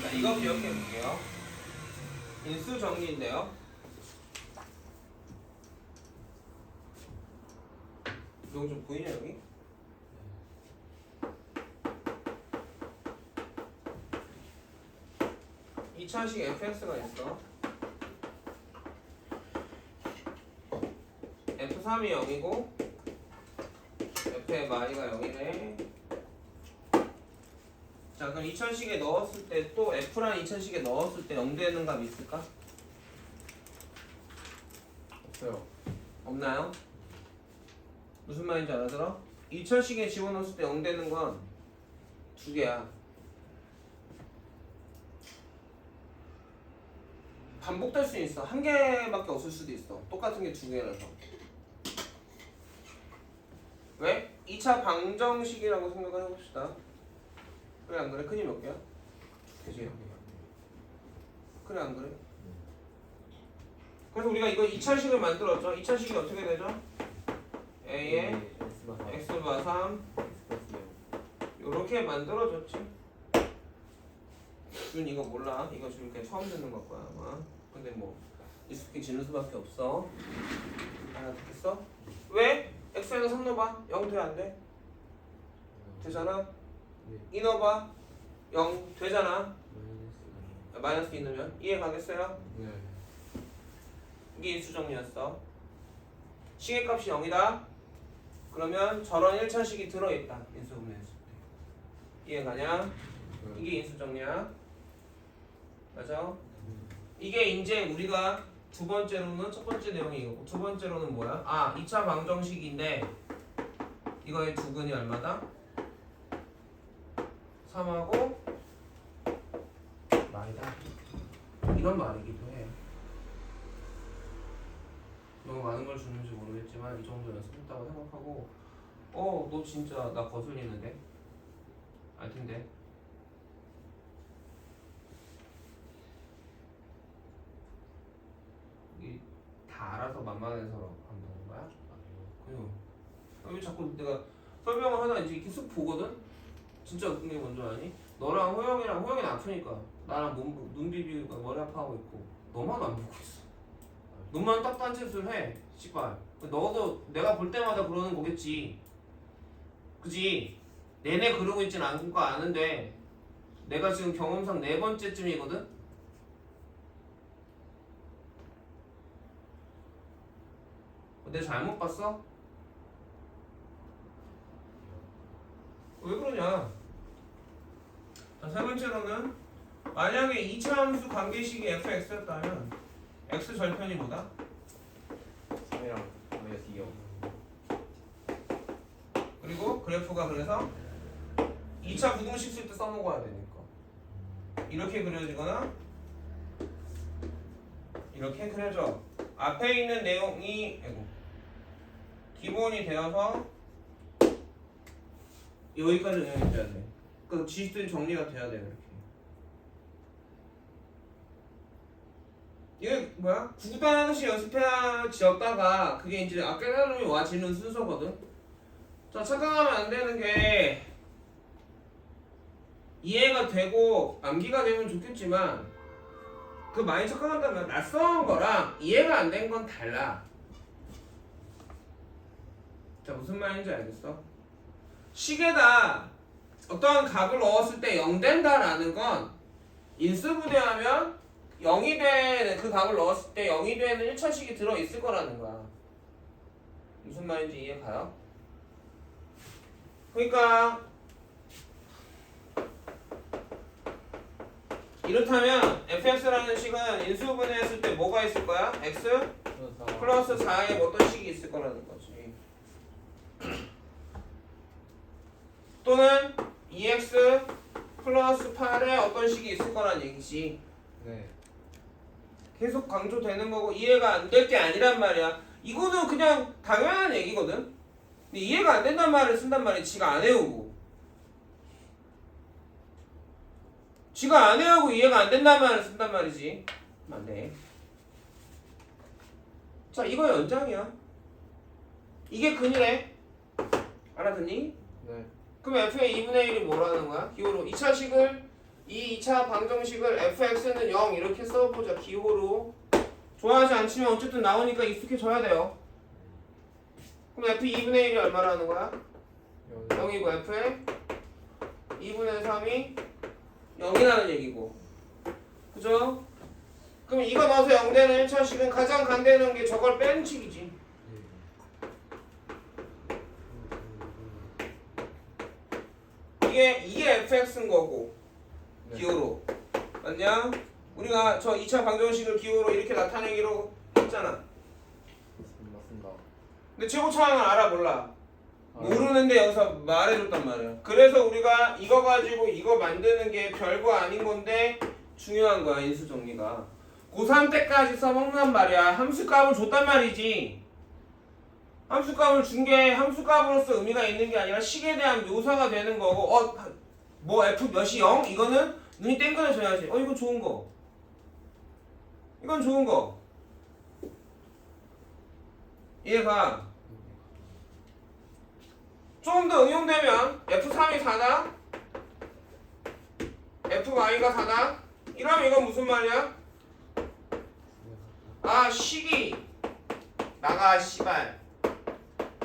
자, 이거 기억해 볼게요. 인수 정리인데요. 이거 좀 보이냐 여기? 이 차식 fx가 있어. f3이 0이고 f의 y가 0이네. 자, 그럼 2차식에 넣었을 때 또 f랑 2차식에 넣었을 때 0 되는 값이 있을까? 없어요. 없나요? 무슨 말인지 알아들어? 2차식에 집어넣었을 때 0 되는 건 두 개야. 반복될 수 있어. 한 개밖에 없을 수도 있어. 똑같은 게 두 개라서. 왜? 2차 방정식이라고 생각을 해봅시다. 그래 안 그래? 큰이 몇 개야? 그지? 그래 안 그래? 그래서 우리가 이거 2차식을 만들었죠. 2차식이 어떻게 되죠? A에 X바 3 요렇게 만들어졌지. 준 이거 몰라. 이거 지금 그냥 처음 듣는 걸 거야 아마. 근데 뭐 익숙해지는 수밖에 없어. 알아듣겠어? 왜? X에는 3 넣어봐. 0 돼 안 돼? 되잖아? 2 넣어봐. 0 되잖아? 마이너스 2 넣으면 이해 가겠어요? 네. 이게 인수정리였어. 시계값이 0이다. 그러면 저런 1차식이 들어있다. 인수분해했을 때. 이해 가냐? 이게 인수정리야. 맞아? 이게 이제 우리가 두 번째로는 첫 번째 내용이 이거고 두 번째로는 뭐야? 아, 2차 방정식인데 이거의 두근이 얼마다? 3하고 말이다. 이런 말이기도 해. 너무 많은 걸 주는지 모르겠지만 이 정도 연습했다고 생각하고 너 진짜 나 거슬리는데? 알 텐데. 이 다 알아서 만만해서 한다는 거야? 그냥 왜 자꾸 내가 설명을 하나 이제 계속 보거든? 진짜 웃긴 게 뭔지 아니? 너랑 호영이랑 호영이는 아프니까 나랑 눈 비비고 머리 아파하고 있고 너만 안 보고 있어. 너만 딱 딴짓을 해. 씨발. 너도 내가 볼 때마다 그러는 거겠지. 그지? 내내 그러고 있진 않은 거 아는데 내가 지금 경험상 4번째쯤이거든? 내 잘못 봤어? 왜 그러냐? 자, 세 번째로는 만약에 2차 함수 관계식이 fx였다면 x 절편이 뭐다? 3이랑 마이너스 2요. 그리고 그래프가 그래서 2차 부등식 쓸 때 써먹어야 되니까 이렇게 그려지거나 이렇게 그려져. 앞에 있는 내용이 기본이 되어서 여기까지 응용이 돼야 돼. 그 지식들이 정리가 돼야 돼. 이렇게 이게 뭐야? 구단시 연습해야지었다가 그게 이제 깨달음이 와지는 순서거든. 자, 착각하면 안 되는 게 이해가 되고 암기가 되면 좋겠지만 그 많이 착각한다면 낯선 거랑 이해가 안 된 건 달라. 자, 무슨 말인지 알겠어? 식에다 어떠한 값을 넣었을 때 0 된다라는 건 인수분해하면 0이 되는 그 값을 넣었을 때 0이 되는 1차식이 들어있을 거라는 거야. 무슨 말인지 이해 가요? 그러니까 이렇다면 fx라는 식은 인수분해했을 때 뭐가 있을 거야? x 플러스 4에 어떤 식이 있을 거라는 거지. 또는 2x 플러스 8에 어떤 식이 있을 거란 얘기지. 네. 계속 강조되는 거고 이해가 안 될 게 아니란 말이야. 이거는 그냥 당연한 얘기거든. 근데 이해가 안 된단 말을 쓴단 말이야. 지가 안 외우고. 지가 안 외우고 이해가 안 된단 말을 쓴단 말이지. 안 돼. 자, 이거 연장이야. 이게 근이래. 알아듣니? 네. 그럼 f의 2분의 1이 뭐라는 거야? 기호로 2차식을 이 2차 방정식을 fx는 0 이렇게 써보자. 기호로. 좋아하지 않지만 어쨌든 나오니까 익숙해져야 돼요. 그럼 f 2분의 1이 얼마라는 거야? 0이고 f의 2분의 3이 0이라는 얘기고. 그죠? 그럼 이거 넣어서 0 되는 1차식은 가장 간대는 게 저걸 빼는 식이지. 이게 fx인 거고. 네. 기호로. 맞냐? 우리가 저 2차 방정식을 기호로 이렇게 나타내기로 했잖아. 맞습니다. 근데 최고차항을 알아 몰라? 모르는데 여기서 말해줬단 말이야. 그래서 우리가 이거 가지고 이거 만드는 게 별거 아닌 건데 중요한 거야, 인수 정리가. 고3 때까지 써먹는단 말이야. 함수값을 줬단 말이지. 함수값을 준 게 함수값으로서 의미가 있는 게 아니라 식에 대한 묘사가 되는 거고, 뭐 f 몇이 0? 이거는 눈이 땡겨져야지. 이건 좋은 거. 이건 좋은 거. 이해가? 좀 더 응용되면 f3이 4다? fy가 4다? 이러면 이건 무슨 말이야? 아, 식이 나가, 씨발.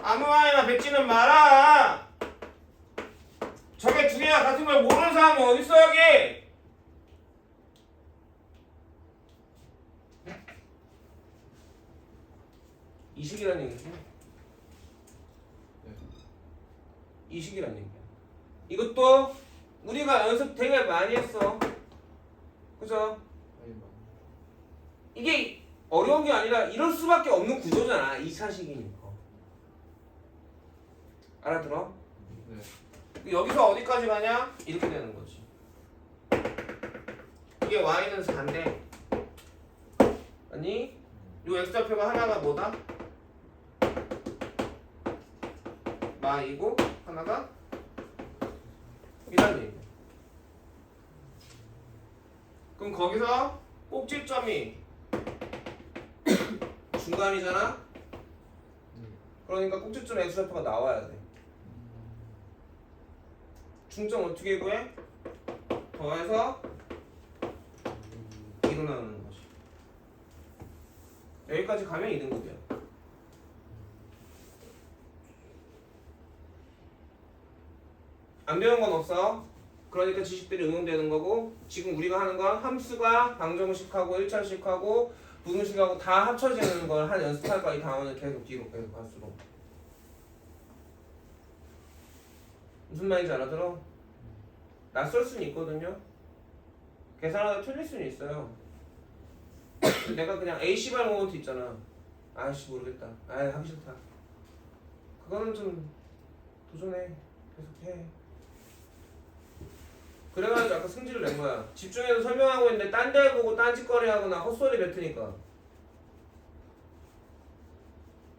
아무 말이나 뱉지는 마라. 저게 두 개가 같은 걸 모르는 사람이 어딨어 여기? 이 식이란 얘기지. 이 식이란 얘기야. 이것도 우리가 연습 되게 많이 했어. 그죠? 이게 어려운 게 아니라 이럴 수밖에 없는 구조잖아. 2차식이니까. 알아들어? 네. 여기서 어디까지 가냐? 이렇게 되는 거지. 이게 y는 4인데 아니 요 x좌표가 하나가 뭐다? 마이고 하나가 이란 얘기야. 그럼 거기서 꼭지점이 중간이잖아? 그러니까 꼭지점 x좌표가 나와야 돼. 중점 어떻게 구해? 더해서 일어나는 거지. 여기까지 가면 2등급이야. 안 배운 건 없어. 그러니까 지식들이 응용되는 거고, 지금 우리가 하는 건 함수가 방정식하고 1차식하고 부등식하고 다 합쳐지는 걸 한 연습할 거야. 이 다음은 계속 뒤로 계속 갈수록. 무슨 말인지 알아들어? 낯설 수는 있거든요. 계산하다 틀릴 수는 있어요. 내가 그냥 A 씨발 모먼트 있잖아. 아이씨 모르겠다. 아이 하기 싫다. 그거는 좀 도전해. 계속해. 그래가지고 아까 승질을 낸 거야. 집중해서 설명하고 있는데 딴 데 보고 딴짓거리 하거나 헛소리 뱉으니까.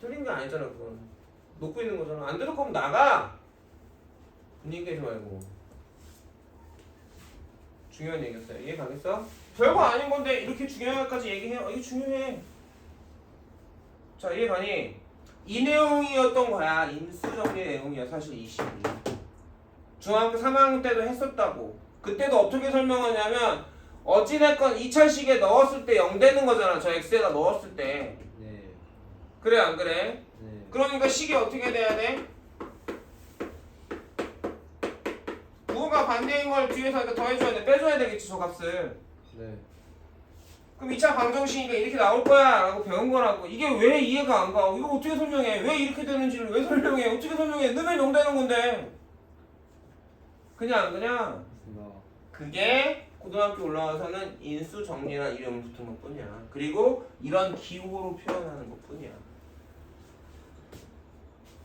틀린 게 아니잖아 그건. 놓고 있는 거잖아. 안 들을 거면 나가. 분위기 깨지 말고. 중요한 얘기였어요. 이해 가겠어? 별거 아닌 건데 이렇게 중요한 것까지 얘기해요. 이게 중요해. 자, 이해 가니? 이 내용이었던 거야. 인수정리 내용이야. 사실 이 식이. 중학교 3학년 때도 했었다고. 그때도 어떻게 설명하냐면 어찌됐건 2차식에 넣었을 때 0 되는 거잖아. 저 x에다 넣었을 때. 네. 그래 안 그래? 네. 그러니까 식이 어떻게 돼야 돼? 부호가 반대인 걸 뒤에서 더해줘야 돼. 빼줘야 되겠지 저 값을. 네. 그럼 2차 방정식이니까 이렇게 나올 거야 라고 배운 거라고. 이게 왜 이해가 안 가? 이거 어떻게 설명해? 왜 이렇게 되는지를 왜 설명해? 어떻게 설명해? 넣으면 0 되는 건데. 그냥 맞습니다. 그게 고등학교 올라와서는 인수 정리란 이름을 붙은 것 뿐이야. 그리고 이런 기호로 표현하는 것 뿐이야.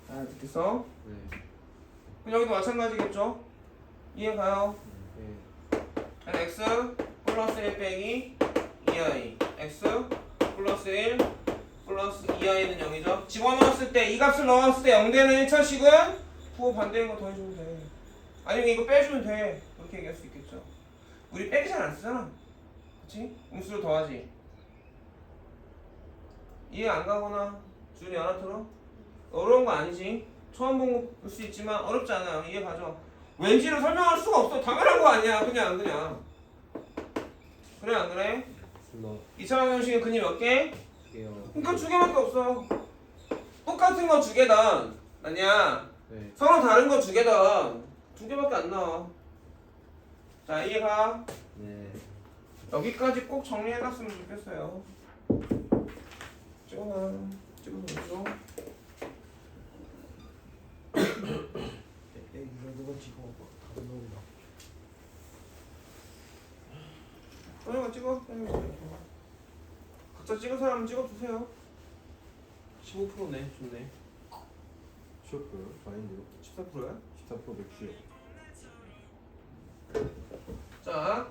아, 됐어? 네. 그럼 여기도 마찬가지겠죠? 이해 가요? 네. x 플러스 1 빼기 2i x 플러스 1 플러스 2i는 0이죠. 집어넣었을 때 이 값을 넣었을 때 0되는 1차식은 부호 반대인 거 더해주면 돼. 아니면 이거 빼주면 돼. 그렇게 얘기할 수 있겠죠. 우리 빼기 잘 안 쓰잖아. 그치? 음수를 더하지. 이해 안 가거나 준이 알아들어? 어려운 거 아니지. 처음 본 걸 수 있지만 어렵지 않아요. 이해 가죠? 왠지를 설명할 수가 없어. 당연한 거 아니야. 그냥. 그래 안 그래? 맞습니다. 2차 방정식은 근이 몇 개? 게요. 그러니까 2개밖에 없어. 똑같은 거 2개다. 아니야. 네. 서로 다른 거 2개다. 2개밖에 안 나와. 자 이해가? 네. 여기까지 꼭 정리해놨으면 좋겠어요. 찍어놔. 찍어놓죠. 이거 누가 찍어? 다른 놈이다. 선영아 찍어. 각자 찍은 사람은 찍어주세요. 15%네. 좋네. 15%요? 아닌데요? 14%야? 14% 맥주요. 자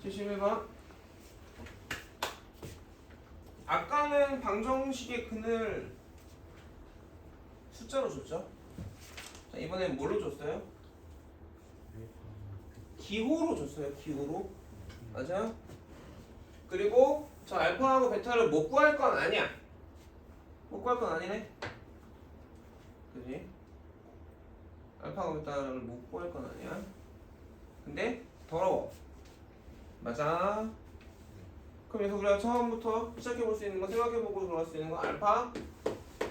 71번. 아까는 방정식의 근을 숫자로 줬죠? 자 이번엔 뭘로 줬어요? 기호로 줬어요. 기호로. 맞아요? 그리고 저 알파하고 베타를 못 구할 건 아니야. 못 구할 건 아니네. 그지? 알파하고 베타를 못 구할 건 아니야. 근데 더러워. 맞아. 그럼 여기서 우리가 처음부터 시작해볼 수 있는 거, 생각해보고 들어갈 수 있는 거, 알파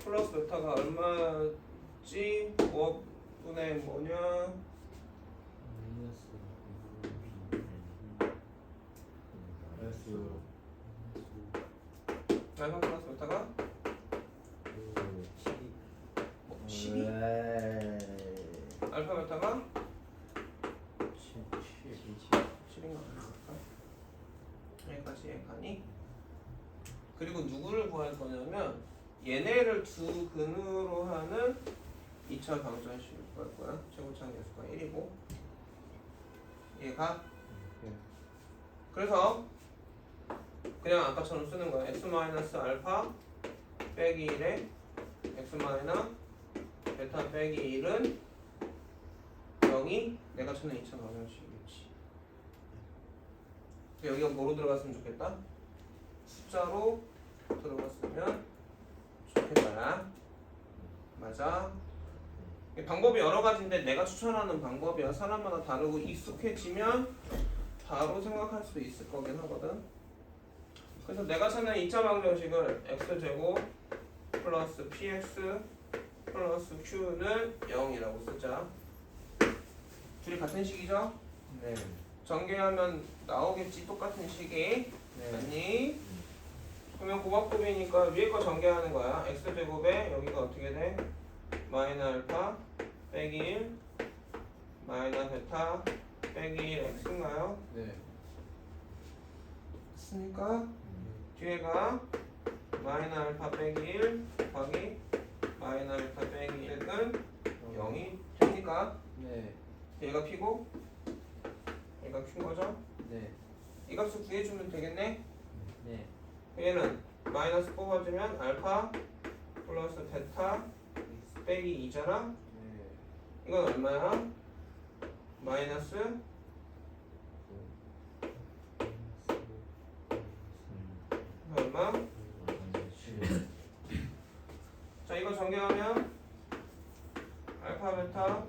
플러스 베타가 얼마지? 5분의 뭐냐? 알파 플러스 베타가 12? 알파 베타가 7인가? 여기까지 가니? 그리고 누구를 구할 거냐면 얘네를 두 근으로 하는 2차 방정식을 구할 거야. 최고차항 계수가 1이고 얘가 그래서 그냥 아까처럼 쓰는 거야. x 마이너스 알파 빼기 1에 x 마이너 베타 빼기 1은 0이 내가 찾는 2차 방정식이겠지. 여기가 뭐로 들어갔으면 좋겠다? 숫자로 들어갔으면 좋겠다. 맞아. 방법이 여러 가지인데 내가 추천하는 방법이야. 사람마다 다르고 익숙해지면 바로 생각할 수 있을 거긴 하거든. 그래서 내가 찾는 2차 방정식을 x제곱 플러스 px 플러스 q는 0이라고 쓰자. 둘이 같은 식이죠? 네. 전개하면 나오겠지. 똑같은 식이. 네. 맞니? 그러면 고박법이니까 위에 거 전개하는 거야. x제곱에 여기가 어떻게 돼? 마이너 알파 빼기 1 마이너 베타 빼기 1 x인가요? 네. 됐으니까 뒤에가 마이너 알파 빼기 1 곱하기 마이너 베타 빼기 1은 0이 됩니까? 네. 얘가 p고 얘가 q인 거죠? 네. 이 값을 구해주면 되겠네? 네. 얘는 마이너스 뽑아주면 알파 플러스 베타 빼기 2잖아? 네. 이건 얼마야? 마이너스 얼마? 자 이거 전개하면 알파 베타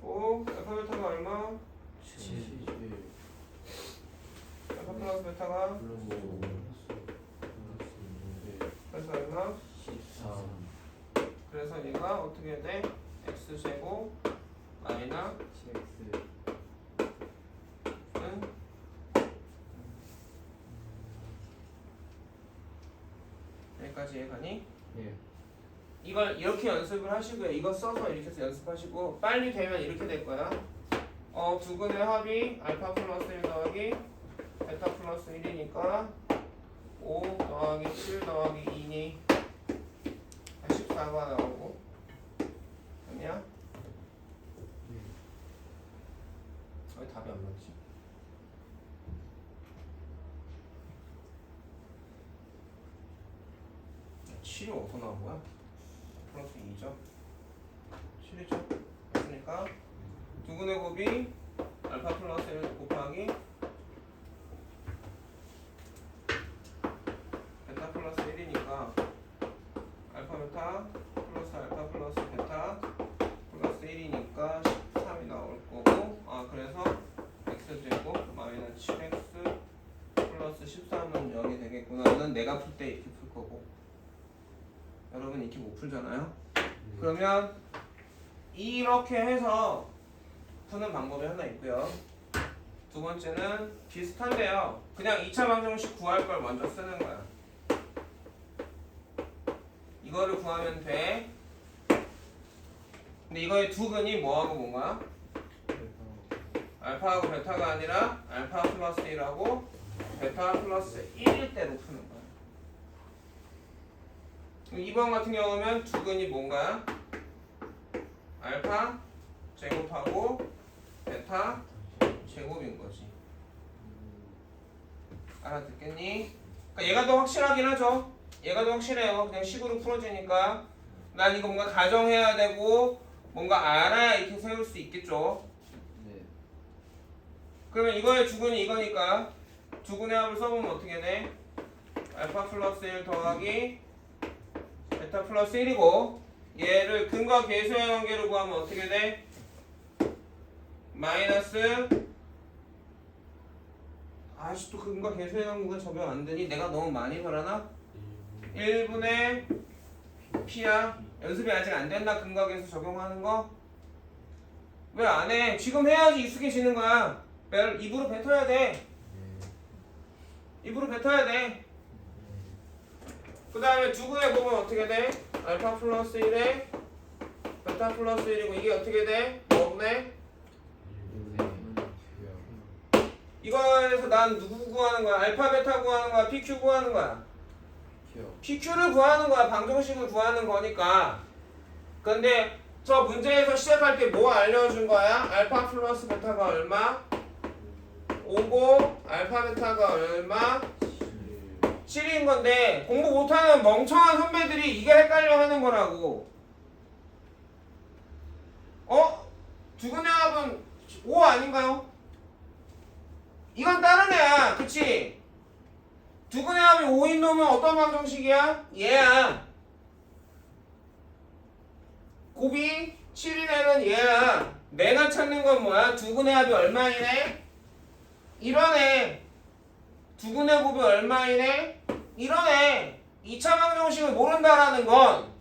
오 알파 베타가 얼마? 알파 플러스 베타가 그래서 얼마? 그래서 얘가 어떻게 돼? x제곱 마이너 은 여기까지 이해가니? 네. 이걸 이렇게 연습을 하시고요. 이거 써서 이렇게 해서 연습하시고 빨리 되면 이렇게 될 거야. 두 근의 합이 알파 플러스 1 더하기 베타 플러스 1이니까 5 더하기 7 더하기 2니 14가 나오고 아니야? 7이 어디서 나온 거야? 플러스 2죠. 7이죠. 맞으니까 두근의 곱이 알파 플러스 1 곱하기 베타 플러스 1이니까 알파 베타 플러스 알파 플러스 베타 플러스 1이니까 13이 나올 거고, 그래서 x제곱 마이너스 7x 플러스 13은 0이 되겠구나. 이건 내가 풀 때 이렇게 풀 거고, 여러분 이렇게 못 풀잖아요. 그러면 이렇게 해서 푸는 방법이 하나 있고요. 두 번째는 비슷한데요. 그냥 2차 방정식 구할 걸 먼저 쓰는 거야. 이거를 구하면 돼. 근데 이거의 두근이 뭐하고 뭔가? 알파하고 베타가 아니라 알파 플러스 1하고 베타 플러스 1일 때로 푸는 거야. 2번 같은 경우면 두근이 뭔가? 알파 제곱하고 베타 제곱인 거지. 알아듣겠니? 그러니까 얘가 더 확실하긴 하죠. 얘가 더 확실해요. 그냥 식으로 풀어지니까. 난 이거 뭔가 가정해야 되고 뭔가 알아야 이렇게 세울 수 있겠죠. 네. 그러면 이거의 두근이 이거니까 두근의 합을 써보면 어떻게 돼? 알파 플러스 1 더하기 베타 플러스 1이고, 얘를 근과 계수의 관계로 구하면 어떻게 돼? 마이너스, 아직도 근과 계수의 관계가 적용 안 되니 내가 너무 많이 말하나? 1분의 p야. 연습이 아직 안 됐나? 근과 계수 적용하는 거? 왜 안 해? 지금 해야지 익숙해지는 거야. 입으로 뱉어야 돼. 입으로 뱉어야 돼. 그 다음에 두근에 보면 어떻게 돼? 알파 플러스 1에 베타 플러스 1이고, 이게 어떻게 돼? 없네? 이거에서 난 누구 구하는 거야? 알파 베타 구하는 거야? PQ 구하는 거야? PQ를 구하는 거야. 방정식을 구하는 거니까. 근데 저 문제에서 시작할 때 뭐 알려준 거야? 알파 플러스 베타가 얼마? 5고 알파 베타가 얼마? 7인 건데, 공부 못하는 멍청한 선배들이 이게 헷갈려 하는 거라고. 두근의 합은 5 아닌가요? 이건 다른 애야. 그치? 두근의 합이 5인 놈은 어떤 방정식이야? 얘야. 곱이 7인 애는 얘야. 내가 찾는 건 뭐야? 두근의 합이 얼마이네? 이러네. 두근의 곱이 얼마이네? 이러네. 2차 방정식을 모른다라는 건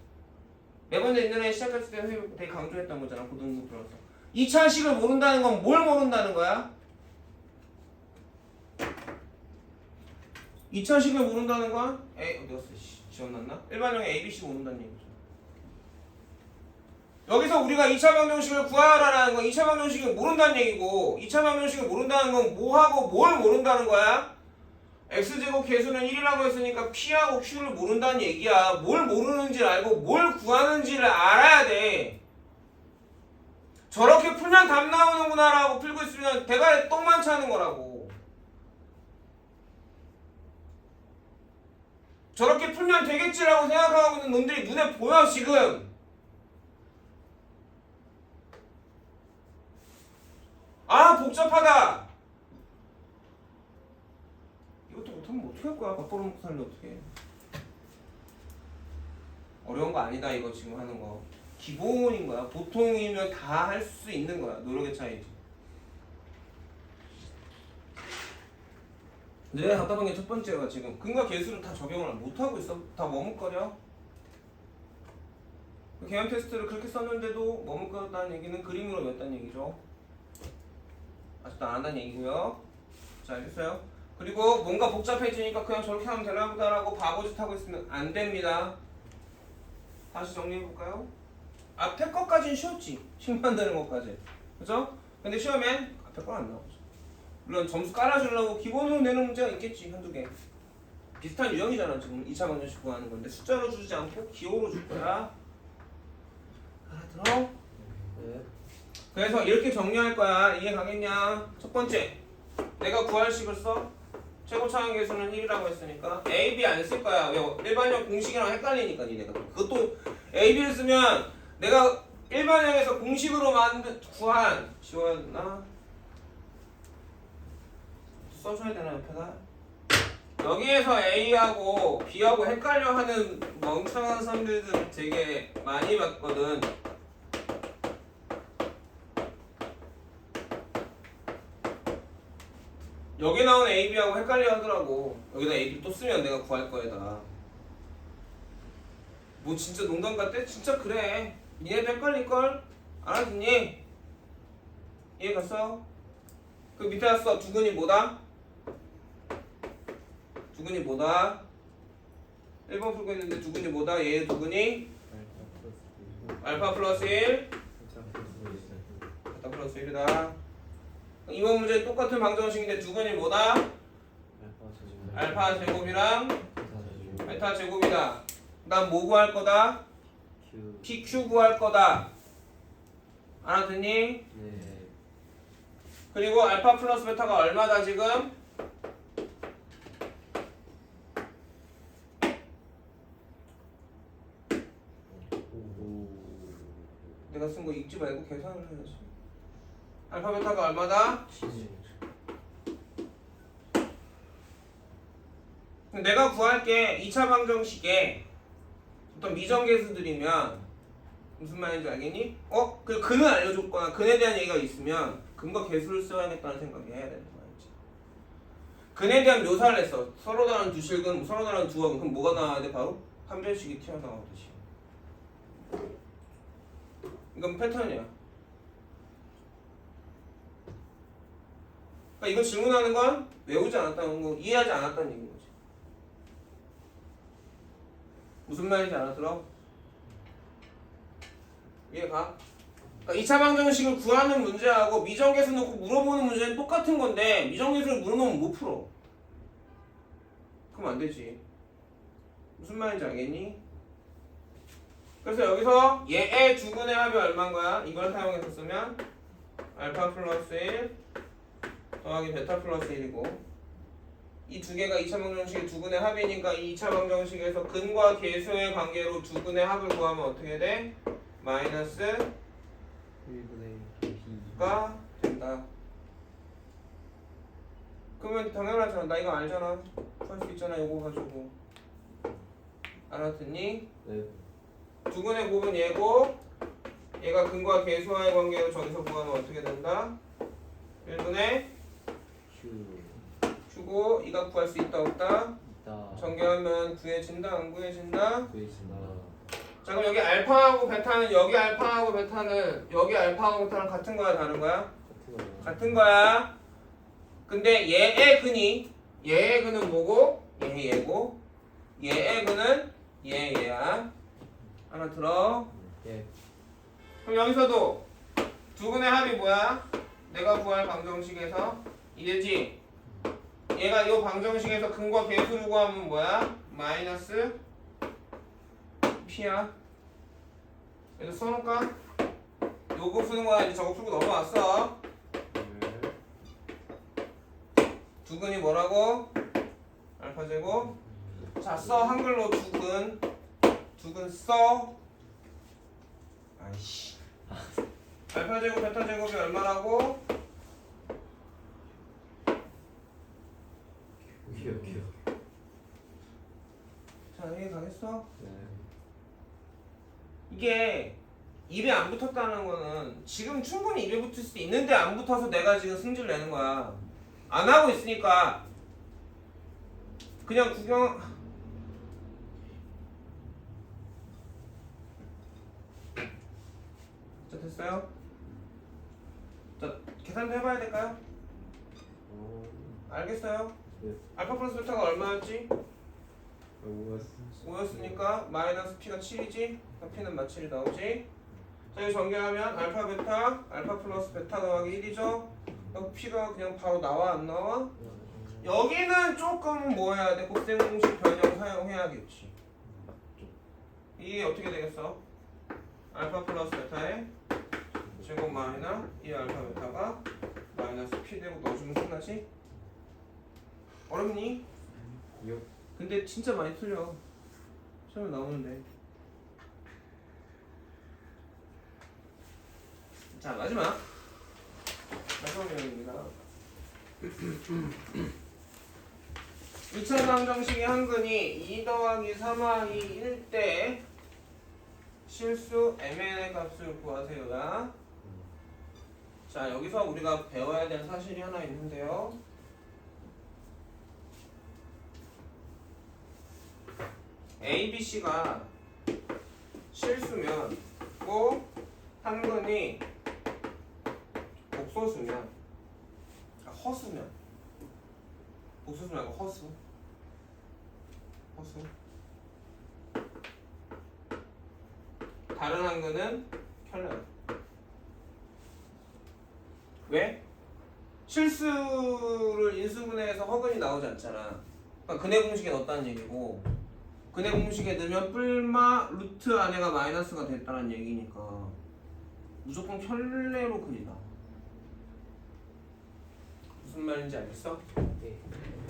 매번 옛날에 시작했을 때 선생님 되게 강조했던 거잖아. 고등부 들어서 2차식을 모른다는 건 뭘 모른다는 거야? 2차식을 모른다는 건 어디 갔어? 지원났나? 일반형의 ABC 모른다는 얘기죠. 여기서 우리가 2차 방정식을 구하라라는 건 2차 방정식을 모른다는 얘기고, 2차 방정식을 모른다는 건 뭐하고 뭘 모른다는 거야? x제곱 계수는 1이라고 했으니까 p하고 q를 모른다는 얘기야. 뭘 모르는지를 알고 뭘 구하는지를 알아야 돼. 저렇게 풀면 답 나오는구나 라고 풀고 있으면 대가리 똥만 차는 거라고. 저렇게 풀면 되겠지라고 생각하고 있는 놈들이 눈에 보여 지금. 아 복잡하다. 이것도 못하면 어떻게 할 거야? 밥벌어 먹고 살려 어떻게? 어려운 거 아니다 이거 지금 하는 거. 기본인 거야. 보통이면 다 할 수 있는 거야. 노력의 차이지. 네, 답답한 게 첫 번째가 지금 근과 계수를 다 적용을 못 하고 있어. 다 머뭇거려. 개념 테스트를 그렇게 썼는데도 머뭇거렸다는 얘기는 그림으로 외웠다는 얘기죠. 아직도 안 한다는 얘기고요. 자, 알겠어요? 그리고 뭔가 복잡해지니까 그냥 저렇게 하면 되나 보다라고 바보짓 하고 있으면 안 됩니다. 다시 정리해볼까요? 앞에 것까지는 쉬웠지. 식 만드는 것까지. 그죠? 근데 시험엔 앞에 건 안 나오죠. 물론 점수 깔아주려고 기본으로 내는 문제가 있겠지. 한두 개. 비슷한 유형이잖아. 지금 2차 방정식 구하는 건데 숫자로 주지 않고 기호로 줄 거야. 알아들어? 네. 그래서 이렇게 정리할 거야. 이해 가겠냐? 첫 번째, 내가 구할 식을 써. 최고 차항 계수는 1이라고 했으니까 A, B 안 쓸 거야. 왜? 일반형 공식이랑 헷갈리니까 니네가. 그것도 A, B를 쓰면 내가 일반형에서 공식으로 구한 지웠나? 써줘야 되나 옆에다? 여기에서 A하고 B하고 헷갈려하는 멍청한 사람들을 되게 많이 봤거든. 여기 나온 A, B하고 헷갈려 하더라고. 여기다 A, B 또 쓰면 내가 구할 거에다. 뭐 진짜 농담 같대? 진짜 그래. 니네도 헷갈릴걸? 알았니? 이해 갔어? 그 밑에 왔어. 두근이 뭐다? 두근이 뭐다? 1번 풀고 있는데 두근이 뭐다? 얘 두근이 알파 플러스 1 베타 플러스 1이다. 이번 문제 똑같은 방정식인데 두근이 뭐다? 알파 제곱이랑 베타 제곱이다. 난 뭐 구할 거다? PQ 구할 거다. 알았니? 네. 그리고 알파 플러스 베타가 얼마다 지금? 내가 쓴 거 읽지 말고 계산을 해야지. 알파 베타가 얼마다? 내가 구할게 2차 방정식에 어떤 미정계수들이면 무슨 말인지 알겠니? 그 근을 알려줬거나 근에 대한 얘기가 있으면 근과 계수를 써야겠다는 생각이 해야 되는 거야. 이제. 근에 대한 묘사를 했어. 서로 다른 두 실근, 서로 다른 두 합은 그럼 뭐가 나와야 돼? 바로 한 변식이 튀어나오듯이. 이건 패턴이야. 그러니까 이거 질문하는 건 외우지 않았다는 거, 이해하지 않았다는 얘기인 거지. 무슨 말인지 알아들어? 이해가? 그러니까 2차 방정식을 구하는 문제하고 미정계수 놓고 물어보는 문제는 똑같은 건데 미정계수를 물어놓으면 못 풀어. 그럼 안 되지. 무슨 말인지 알겠니? 그래서 여기서 얘의 두근의 합이 얼마인 거야? 이걸 사용해서 쓰면 알파 플러스 1 더하기 베타 플러스 1이고 이 두 개가 2차 방정식의 두근의 합이니까 이 2차 방정식에서 근과 계수의 관계로 두근의 합을 구하면 어떻게 돼? 마이너스 1분의 가 된다. 그러면 당연하잖아. 나 이거 알잖아. 구할 수 있잖아. 이거 가지고. 알았더니 네. 두근의 곱은 얘고 얘가 근과 계수와의 관계로 저기서 구하면 어떻게 된다? 1분의 Q고 이가 구할 수 있다 없다? 있다. 전개하면 구해진다 안 구해진다? 구해진다. 자 그럼 여기 알파하고 베타는 여기 알파하고 베타는 여기 알파하고 베타랑 같은 거야 다른 거야? 같은 거야. 근데 얘의 근은 뭐고? 얘고 얘의 근은 얘야. 하나 들어. 예. 그럼 여기서도 두근의 합이 뭐야? 내가 구할 방정식에서 이되지? 얘가 이 방정식에서 근과 계수를 구하면 뭐야? 마이너스 P야. 그래서 써놓을까? 요거 푸는 거야. 이제 저거 풀고 넘어왔어. 두근이 뭐라고? 알파 제곱. 자, 써 한글로 두근 써. 아이씨. 알파 제곱 베타 제곱이 얼마라고? 오케이. 자, 이해 가겠어? 네. 이게 입에 안 붙었다는 거는 지금 충분히 입에 붙을 수도 있는데 안 붙어서 내가 지금 승질 내는 거야. 안 하고 있으니까 그냥 구경. 자, 됐어요? 자, 계산도 해봐야 될까요? 알겠어요? 네. 알파 플러스 베타가 얼마였지? 5였으니까 마이너스 P가 7이지? P는 마 7이 나오지? 자, 이거 전개하면 알파 베타, 알파 플러스 베타 더하기 1이죠? 그럼 P가 그냥 바로 나와 안 나와? 여기는 조금 뭐 해야 돼? 곱셈 공식 변형 사용해야겠지. 이게 어떻게 되겠어? 알파 플러스 베타에 제곱 마이너 이 알파 베타가 마이너스 P 되고 넣어주면 끝나지? 어렵니? 요. 근데 진짜 많이 틀려. 시험에 나오는데. 자, 마지막 내용입니다. 2차 방정식의 한근이 2 더하기 3y 1대 실수 mn의 값을 구하세요야. 자, 여기서 우리가 배워야 될 사실이 하나 있는데요. A, B, C가 실수면 꼭 한근이 복소수면, 허수면, 복소수 말고 허수, 다른 한근은 켤레. 왜? 실수를 인수분해해서 허근이 나오지 않잖아. 그러니까 근해 공식에 넣었다는 얘기고, 근해 공식에 넣으면 뿔마 루트 안에가 마이너스가 됐다는 얘기니까 무조건 켤레로 그리다. 무슨 말인지 알겠어? 네.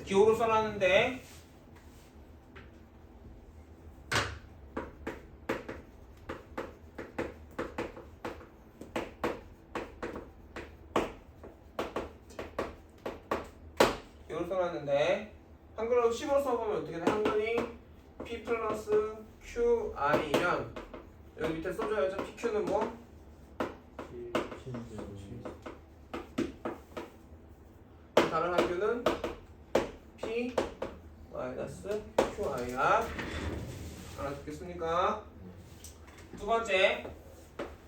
기호로 써놨는데 한글로 10으로 써보면 어떻게 돼? 한글이 P 플러스 QI면 여기 밑에 써줘야죠. PQ는 뭐? 다른 학교는 P 마이너스 QI야. 알아듣겠습니까? 두 번째,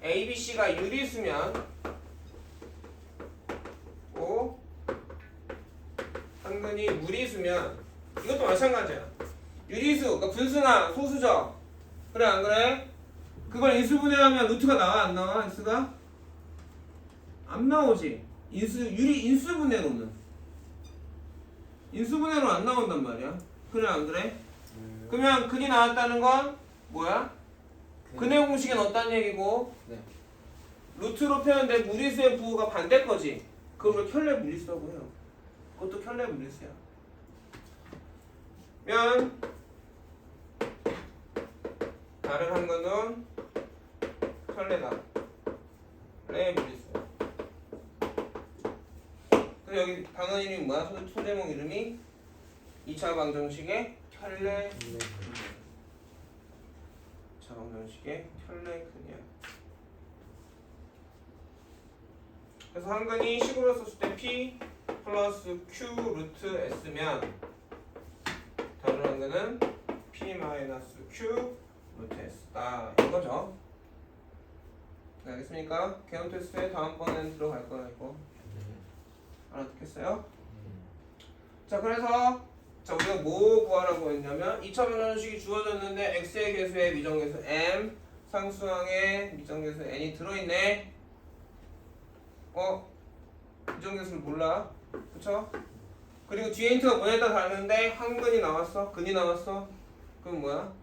ABC가 유리수면 오 한근이 무리수면 이것도 마찬가지야. 유리수, 그러니까 분수나 소수죠. 그래 안 그래? 그걸 인수분해하면 루트가 나와 안 나와? 인수가? 안 나오지. 인수분해로는 인수분해로 안 나온단 말이야. 그래 안 그래? 그러면 근이 나왔다는 건 뭐야? 근해 공식에 넣었다는 얘기고 네. 루트로 표현된 무리수의 부호가 반대 거지. 그걸 왜 켤레 무리수라고 해요? 그것도 켤레 무리수야. 면 다른 한 거는 켤레다. 켤레 무리수. 그리고 여기 방언 이름이 뭐야? 소제목 이름이 2차 방정식의 켤레. 2차 방정식의 켤레 근이야. 그래서 한근이 식으로 썼을 때 P 플러스 Q 루트 S면 다른 한근은 P 마이너스 Q 루트 S다 이거죠. 네, 알겠습니까? 개념 테스트에 다음번에는 들어갈 거야 이거. 알아듣겠어요? 자 그래서 자 우리가 뭐 구하라고 했냐면 2차 방정식이 주어졌는데 x의 개수에 미정계수 m 상수항에 미정계수 n이 들어있네. 미정계수를 몰라. 그쵸? 그리고 뒤에 힌트가 뭐냐에 따라 다르는데 한근이 나왔어? 근이 나왔어? 그럼 뭐야?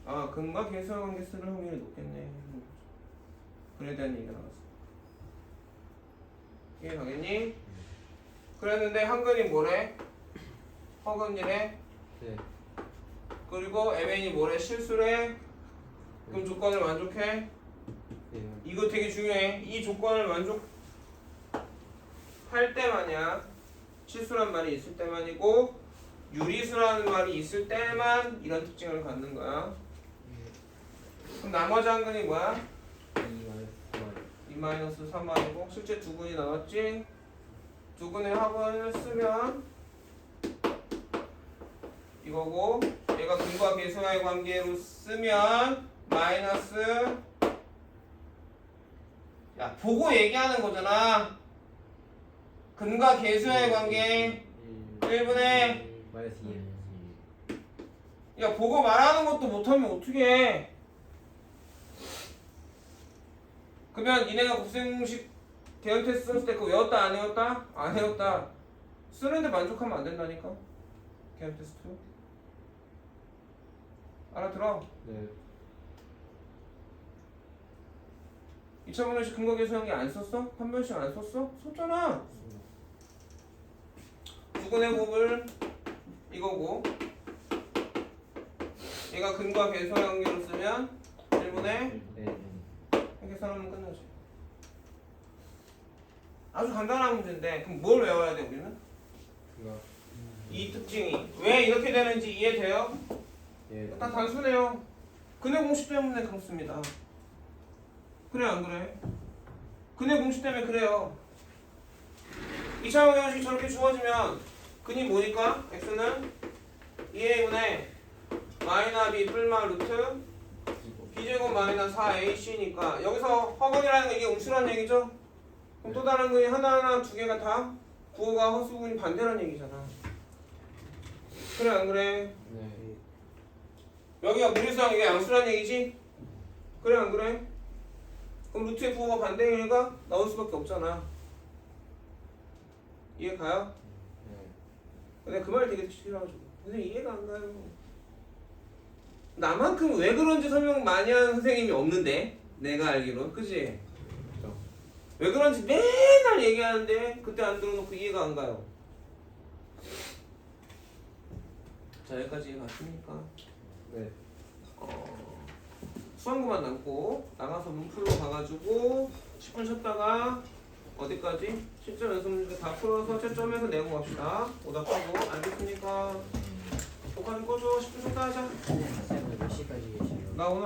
아 근과 계수와 관계 쓰는 확률이 높겠네. 근에 대한 얘기가 나왔어. 이해 가겠니? 그랬는데 한근이 뭐래? 허근이래? 네. 그리고 MN이 뭐래? 실수래? 그럼 조건을 만족해? 네. 이거 되게 중요해. 이 조건을 만족할 때만이야. 실수란 말이 있을 때만이고 유리수라는 말이 있을 때만 이런 특징을 갖는 거야. 그럼 나머지 한근이 뭐야? 2-3y고 실제 두 근이 나왔지? 두 근의 합을 쓰면 이거고 얘가 근과 계수와의 관계로 쓰면 마이너스 야 보고 얘기하는 거잖아. 근과 계수와의 관계 1분의 마이너스 2. 야 보고 말하는 것도 못하면 어떻게 해? 그러면 니네가 곱셈공식 개연 테스트 썼을 때 그거 외웠다 안 외웠다? 안 외웠다. 쓰는데 만족하면 안 된다니까. 개연 테스트. 알아들어? 네. 2차 방정식 근거 계수한 안 썼어? 한 번씩 안 썼어? 썼잖아. 두 근의 곱을 이거고 얘가 근과 계수의 관계로 쓰면 1분의 네. 이렇게 써놓으면 끝나지. 아주 간단한 문제인데 그럼 뭘 외워야 돼 우리는? 그거. 이 특징이 왜 이렇게 되는지 이해돼요? 예. 일단 단순해요. 근의 공식 때문에 그렇습니다. 그래 안 그래? 근의 공식 때문에 그래요. 2차원 형식이 저렇게 주어지면 근이 뭐니까? x는 2a분의 마이너 b 뿔마 루트 b제곱 마이너 4ac니까 여기서 허근이라는 거 이게 음수라는 얘기죠? 그럼 또 다른 근이 하나하나 두 개가 다 부호가 허수근이 반대라는 얘기잖아. 그래 안 그래? 네. 여기가 무리수랑 이게 양수라는 얘기지? 그래 안 그래? 그럼 루트의 부호가 반대의 일가 나올 수밖에 없잖아. 이해 가요? 네. 근데 그 말이 되게 싫어가지고 근데 이해가 안 가요. 나만큼 왜 그런지 설명 많이 하는 선생님이 없는데 내가 알기론 그지? 그렇죠. 왜 그런지 맨날 얘기하는데 그때 안 들어놓고 이해가 안 가요. 자 여기까지 이해 갔습니까? 네. 수학고만 남고 나가서 문풀로 가가지고 10분 쉬었다가 어디까지? 실전 연습 문제 다 풀어서 채점해서 내고 갑시다. 오답하고 알겠습니까? 녹화 좀 꺼줘. 10분 쉬었다 하자. 선생님 몇 시까지 계세요? 나 오늘